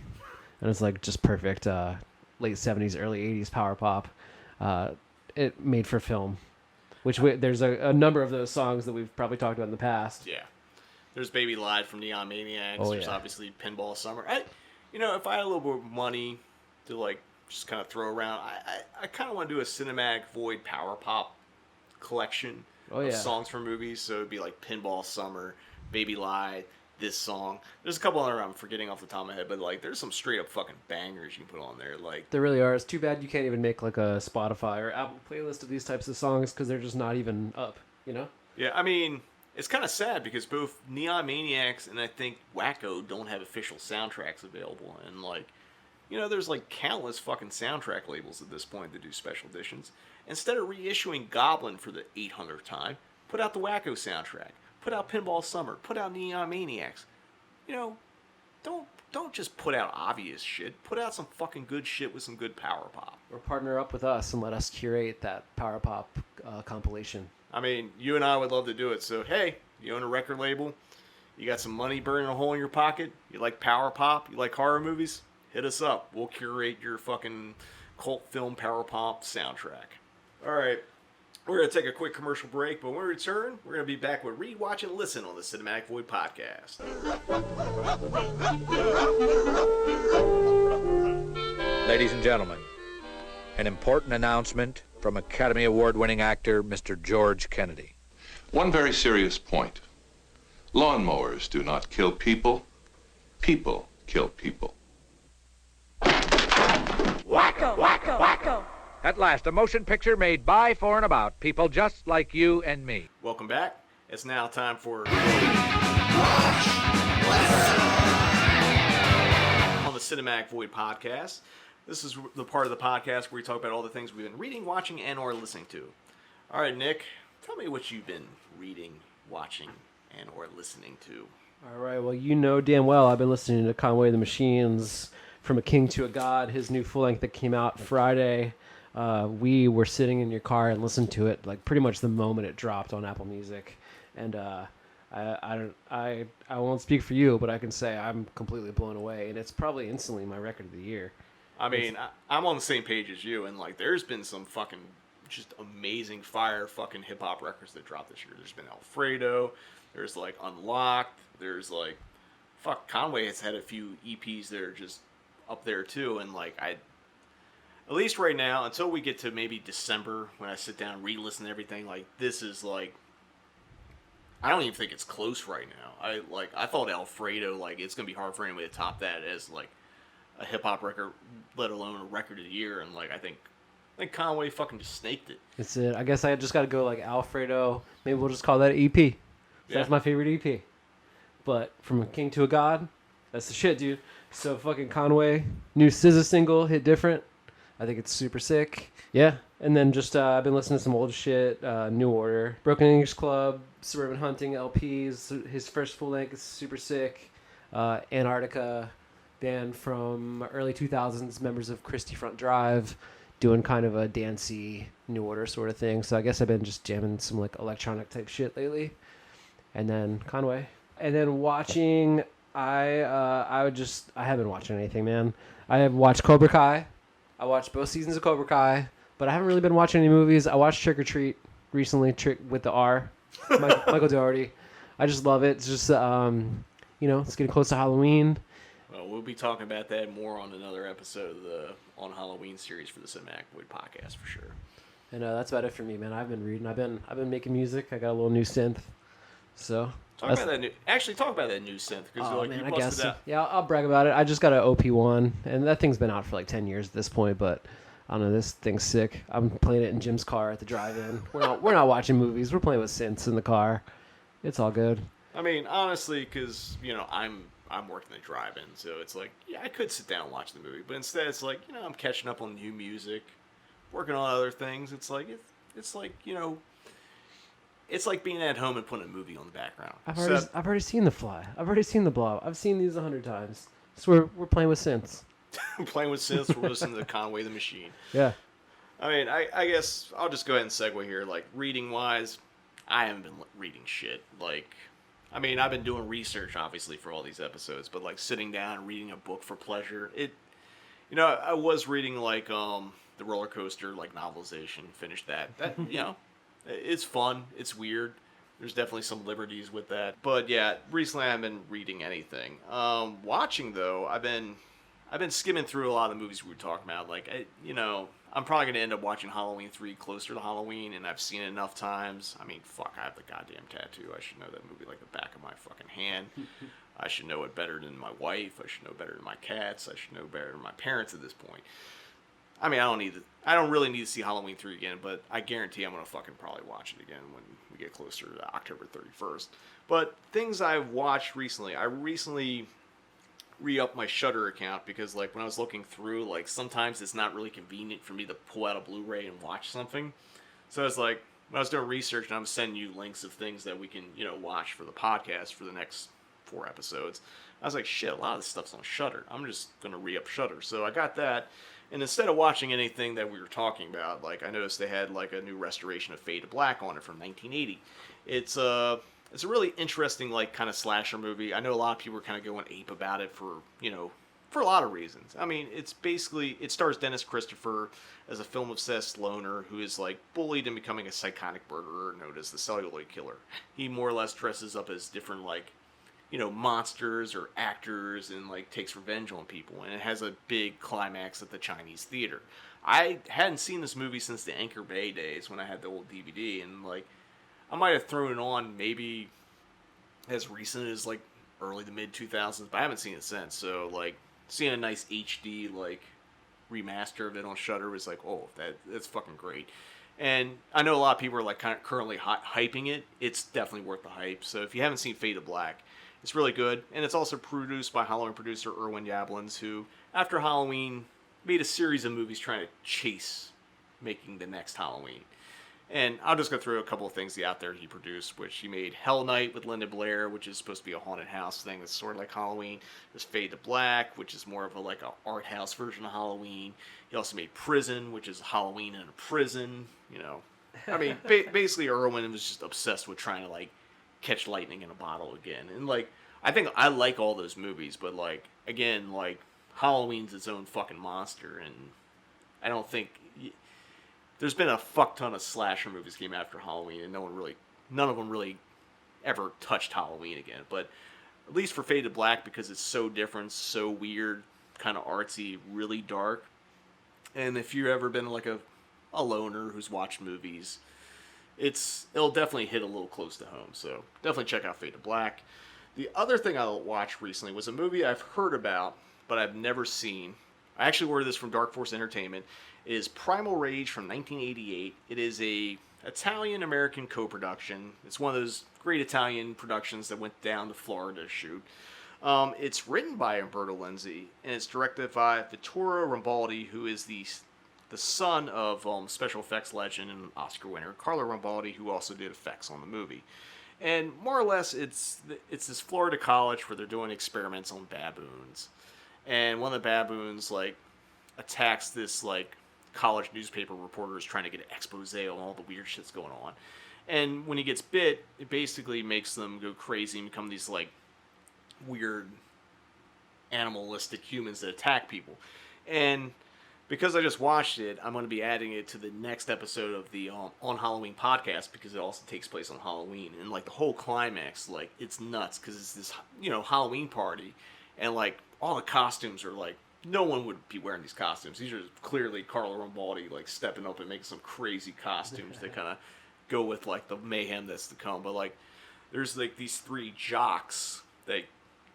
And it's like just perfect late 70s, early 80s power pop. It made for film, which there's a number of those songs that we've probably talked about in the past. Yeah. There's Baby Lied from Neon Maniacs. Oh, There's yeah. obviously Pinball Summer. If I had a little more money to like just kind of throw around, I kind of want to do a Cinematic Void power pop collection of songs from movies. So it'd be like Pinball Summer, Baby Lied, this song. There's a couple other I'm forgetting off the top of my head, but like there's some straight up fucking bangers you can put on there. Like there really are. It's too bad you can't even make like a Spotify or Apple playlist of these types of songs because they're just not even up. Yeah, I mean, it's kind of sad because both Neon Maniacs and I think Wacko don't have official soundtracks available, and like, there's like countless fucking soundtrack labels at this point that do special editions. Instead of reissuing Goblin for the 800th time, put out the Wacko soundtrack. Put out Pinball Summer. Put out Neon Maniacs. Don't just put out obvious shit. Put out some fucking good shit with some good power pop. Or partner up with us and let us curate that power pop compilation. I mean, you and I would love to do it. So, hey, you own a record label, You got some money burning a hole in your pocket? You like power pop? You like horror movies? Hit us up. We'll curate your fucking cult film power pop soundtrack. All right. We're going to take a quick commercial break, but when we return, we're going to be back with Read, Watch, and Listen on the Cinematic Void podcast. Ladies and gentlemen, an important announcement from Academy Award-winning actor Mr. George Kennedy. One very serious point. Lawnmowers do not kill people. People kill people. Wacko, wacko, wacko. At last, a motion picture made by, for, and about people just like you and me. Welcome back. It's now time for... on the Cinematic Void podcast. This is the part of the podcast where we talk about all the things we've been reading, watching, and or listening to. All right, Nick, tell me what you've been reading, watching, and or listening to. All right, well, you know damn well I've been listening to Conway the Machine's From a King to a God, his new full-length that came out Friday. We were sitting in your car and listened to it like pretty much the moment it dropped on Apple Music. And I won't speak for you, but I can say I'm completely blown away. And it's probably instantly my record of the year. I mean, I'm on the same page as you, and like there's been some fucking just amazing fire fucking hip-hop records that dropped this year. There's been Alfredo, there's like Unlocked, there's like Conway has had a few EPs that are just up there too, and like at least right now, until we get to maybe December when I sit down and re-listen to everything, like this is like I don't even think it's close right now. I thought Alfredo, like it's gonna be hard for anybody to top that as like a hip hop record, let alone a record of the year, and like I think Conway fucking just snaked it. That's it. I guess I just got to go like Alfredo. Maybe we'll just call that an EP. Yeah. That's my favorite EP. But From a King to a God, that's the shit, dude. So fucking Conway, new SZA single, Hit Different. I think it's super sick. Yeah. And then just I've been listening to some old shit. New Order, Broken English Club, Suburban Hunting LPs. His first full length is super sick. Antarctica, band from early 2000s, members of Christie Front Drive, doing kind of a dancey New Order sort of thing. So I guess I've been just jamming some like electronic type shit lately. And then Conway. And then watching, I haven't been watching anything, man. I have watched Cobra Kai. I watched both seasons of Cobra Kai, but I haven't really been watching any movies. I watched Trick or Treat recently, Trick with the R, Michael Dougherty. I just love it. It's just, it's getting close to Halloween. Well, we'll be talking about that more on another episode of the On Halloween series for the Cinematic Void podcast for sure. And that's about it for me, man. I've been reading. I've been making music. I got a little new synth. So talk about that new synth because man, you I busted guess. out. Yeah, I'll brag about it. I just got an OP1, and that thing's been out for like 10 years at this point. But I don't know, this thing's sick. I'm playing it in Jim's car at the drive-in. We're not watching movies. We're playing with synths in the car. It's all good. I mean, honestly, because I'm working the drive-in, so it's like, yeah, I could sit down and watch the movie, but instead it's like, I'm catching up on new music, working on other things. It's like it's like being at home and putting a movie on the background. I've already seen The Fly. I've already seen The Blob. I've seen these 100 times. So we're playing with synths. Playing with synths. We're listening to Conway the Machine. Yeah. I mean, I guess I'll just go ahead and segue here. Like reading wise, I haven't been reading shit. Like, I mean, I've been doing research obviously for all these episodes, but like sitting down and reading a book for pleasure, I was reading like the Roller Coaster like novelization. Finished that. That it's fun. It's weird. There's definitely some liberties with that. But yeah, recently I haven't been reading anything. Watching though, I've been skimming through a lot of the movies we were talking about. Like, I'm probably gonna end up watching Halloween 3 closer to Halloween, and I've seen it enough times. I mean, fuck, I have the goddamn tattoo. I should know that movie like the back of my fucking hand. I should know it better than my wife. I should know better than my cats. I should know better than my parents at this point. I mean, I don't really need to see Halloween 3 again, but I guarantee I'm going to fucking probably watch it again when we get closer to October 31st. But things I've watched recently, I recently re-upped my Shudder account because, like, when I was looking through, like, sometimes it's not really convenient for me to pull out a Blu-ray and watch something. So I was like, when I was doing research and I was sending you links of things that we can, watch for the podcast for the next 4 episodes, I was like, shit, a lot of this stuff's on Shudder. I'm just going to re-up Shudder. So I got that. And instead of watching anything that we were talking about, like I noticed they had like a new restoration of Fade to Black on it from 1980. It's it's a really interesting, like, kind of slasher movie. I know a lot of people are kind of going ape about it for, for a lot of reasons. I mean, it's basically, it stars Dennis Christopher as a film-obsessed loner who is, like, bullied and becoming a psychotic murderer known as the Celluloid Killer. He more or less dresses up as different, like, monsters or actors and, like, takes revenge on people. And it has a big climax at the Chinese theater. I hadn't seen this movie since the Anchor Bay days when I had the old DVD, and, like, I might have thrown it on maybe as recent as, like, early to mid-2000s, but I haven't seen it since. So, like, seeing a nice HD, like, remaster of it on Shudder was like, oh, that's fucking great. And I know a lot of people are, like, kind of currently hyping it. It's definitely worth the hype. So if you haven't seen Fade to Black, it's really good. And it's also produced by Halloween producer Irwin Yablans, who, after Halloween, made a series of movies trying to chase making the next Halloween. And I'll just go through a couple of things out there he produced, which he made Hell Night with Linda Blair, which is supposed to be a haunted house thing that's sort of like Halloween. There's Fade to Black, which is more of a art house version of Halloween. He also made Prison, which is Halloween in a prison. I mean, basically Irwin was just obsessed with trying to, like, catch lightning in a bottle again. And, like, I think I like all those movies, but, like, again, like, Halloween's its own fucking monster, and I don't think there's been a fuck ton of slasher movies came after Halloween, and none of them really ever touched Halloween again. But at least for Fade to Black, because it's so different, so weird, kind of artsy, really dark. And if you've ever been like a loner who's watched movies, it'll definitely hit a little close to home. So definitely check out Fade to Black. The other thing I watched recently was a movie I've heard about, but I've never seen. I actually ordered this from Dark Force Entertainment. It is Primal Rage from 1988. It is a Italian-American co-production. It's one of those great Italian productions that went down to Florida to shoot. It's written by Umberto Lenzi, and it's directed by Vittorio Rambaldi, who is the son of special effects legend and Oscar winner Carlo Rambaldi, who also did effects on the movie. And more or less, it's this Florida college where they're doing experiments on baboons. And one of the baboons, like, attacks this, like, college newspaper reporter is trying to get an expose on all the weird shit's going on. And when he gets bit, it basically makes them go crazy and become these, like, weird animalistic humans that attack people. And because I just watched it, I'm going to be adding it to the next episode of the On Halloween podcast, because it also takes place on Halloween. And, like, the whole climax, like, it's nuts because it's this, Halloween party. And, like, all the costumes are, like, no one would be wearing these costumes. These are clearly Carlo Rambaldi, like, stepping up and making some crazy costumes that kind of go with, like, the mayhem that's to come. But, like, there's, like, these three jocks that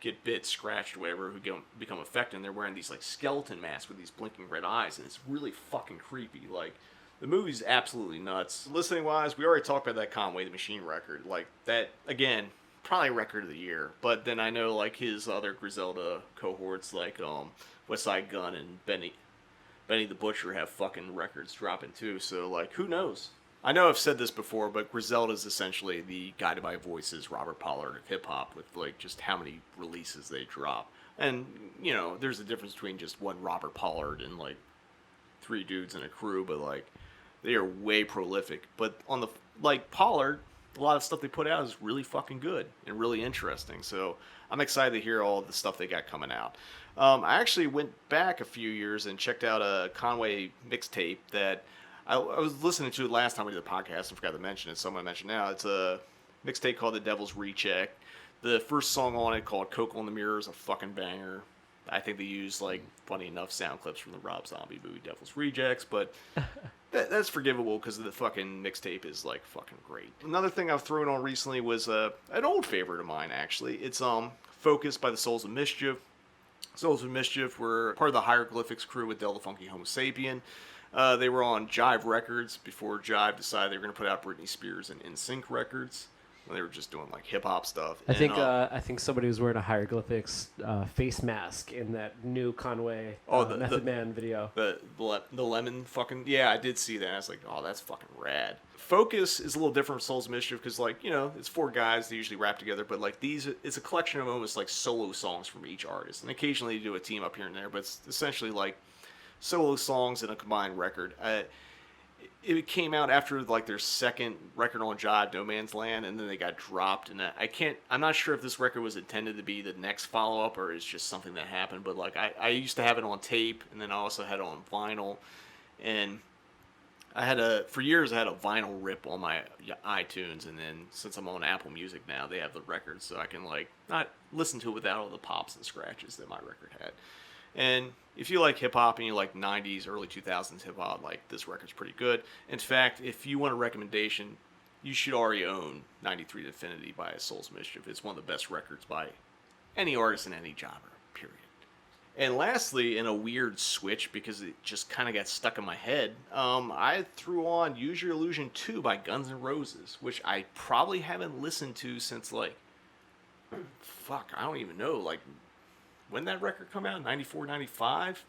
get bit, scratched, or whatever, who become affected, and they're wearing these, like, skeleton masks with these blinking red eyes, and it's really fucking creepy. Like, the movie's absolutely nuts. Listening-wise, we already talked about that Conway the Machine record. Like, that, again, probably record of the year. But then I know, like, his other Griselda cohorts, like, West Side Gun and Benny the Butcher have fucking records dropping too, so, like, who knows? I know I've said this before, but Griselda is essentially the Guided by Voices Robert Pollard of hip-hop, with, like, just how many releases they drop. And, there's a difference between just one Robert Pollard and, like, three dudes in a crew, but, like, they are way prolific. But on the, like, Pollard, a lot of stuff they put out is really fucking good and really interesting, so I'm excited to hear all the stuff they got coming out. I actually went back a few years and checked out a Conway mixtape that I was listening to it last time we did the podcast and forgot to mention it, so I'm going to mention it now. It's a mixtape called The Devil's Recheck. The first song on it, called Coco in the Mirror, is a fucking banger. I think they used, like, funny enough sound clips from the Rob Zombie movie Devil's Rejects, but that's forgivable because the fucking mixtape is, like, fucking great. Another thing I've thrown on recently was an old favorite of mine, actually. It's Focused by the Souls of Mischief. Souls of Mischief were part of the Hieroglyphics crew with Del the Funky Homo Sapien. They were on Jive Records before Jive decided they were going to put out Britney Spears and NSYNC records. They were just doing, like, hip-hop stuff. I think somebody was wearing a Hieroglyphics face mask in that new Conway Method Man video. The lemon fucking... Yeah, I did see that. I was like, oh, that's fucking rad. Focus is a little different from Souls of Mischief because, like, it's four guys. They usually rap together. But, like, it's a collection of almost, like, solo songs from each artist. And occasionally they do a team up here and there. But it's essentially, like, solo songs in a combined record. it came out after like their second record on Jive, No Man's Land, and then they got dropped. And I'm not sure if this record was intended to be the next follow up or it's just something that happened. But like I used to have it on tape, and then I also had it on vinyl, and for years I had a vinyl rip on my iTunes, and then since I'm on Apple Music now, they have the record, so I can like not listen to it without all the pops and scratches that my record had. And if you like hip hop and you like 90s, early 2000s hip hop, like this record's pretty good. In fact, if you want a recommendation, you should already own 93 to Infinity by Soul's Mischief. It's one of the best records by any artist in any genre, period. And lastly, in a weird switch, because it just kind of got stuck in my head, I threw on Use Your Illusion 2 by Guns N' Roses, which I probably haven't listened to since like, I don't even know, like, when that record come out? 94, 95?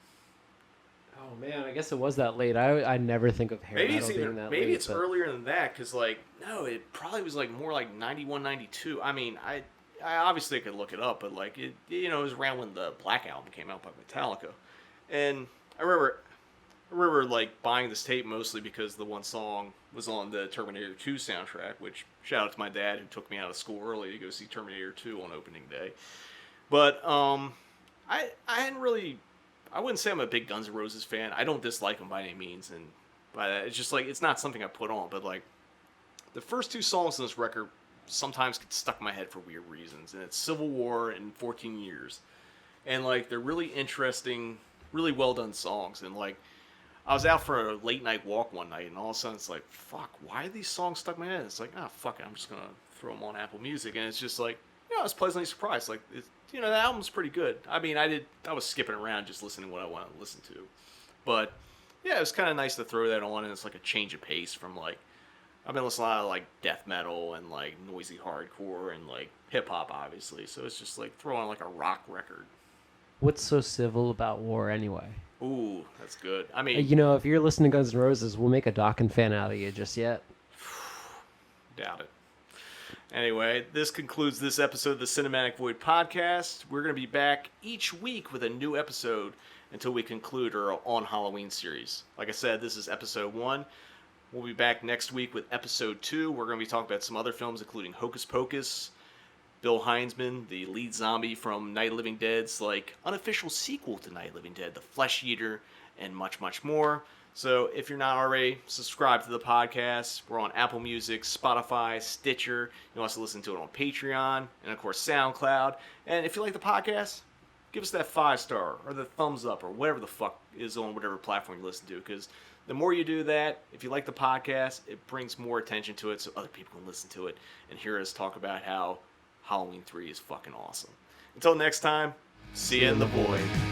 Oh man, I guess it was that late. I never think of hair Maybe metal being that late. Maybe it's earlier than that, because like, no, it probably was like more like 91, 92. I mean, I obviously could look it up, but like it was around when the Black Album came out by Metallica, and I remember like buying this tape mostly because the one song was on the Terminator 2 soundtrack. Which shout out to my dad who took me out of school early to go see Terminator 2 on opening day. But I hadn't really. I wouldn't say I'm a big Guns N' Roses fan. I don't dislike them by any means, and by that, it's just like it's not something I put on. But like the first two songs on this record sometimes get stuck in my head for weird reasons, and it's Civil War and 14 Years, and like they're really interesting, really well done songs. And like I was out for a late night walk one night, and all of a sudden it's like, fuck, why are these songs stuck in my head? It's like, fuck it, I'm just gonna throw them on Apple Music, and it's just like, I was pleasantly surprised. Like, the album's pretty good. I mean, I was skipping around just listening to what I wanted to listen to. But, yeah, it was kind of nice to throw that on, and it's like a change of pace from, like, I've been listening to a lot of, like, death metal and, like, noisy hardcore and, like, hip-hop, obviously. So it's just, like, throwing, like, a rock record. What's so civil about war, anyway? Ooh, that's good. I mean... if you're listening to Guns N' Roses, we'll make a Dokken fan out of you just yet. Doubt it. Anyway, this concludes this episode of the Cinematic Void podcast. We're going to be back each week with a new episode until we conclude our On Halloween series. Like I said, this is episode 1. We'll be back next week with episode 2. We're going to be talking about some other films, including Hocus Pocus, Bill Heinzman, the lead zombie from Night of the Living Dead's like unofficial sequel to Night of the Living Dead, The Flesh Eater, and much, much more. So if you're not already subscribed to the podcast, we're on Apple Music, Spotify, Stitcher. You can also listen to it on Patreon and, of course, SoundCloud. And if you like the podcast, give us that 5-star or the thumbs up or whatever the fuck is on whatever platform you listen to. Because the more you do that, if you like the podcast, it brings more attention to it so other people can listen to it and hear us talk about how Halloween 3 is fucking awesome. Until next time, see you in the void.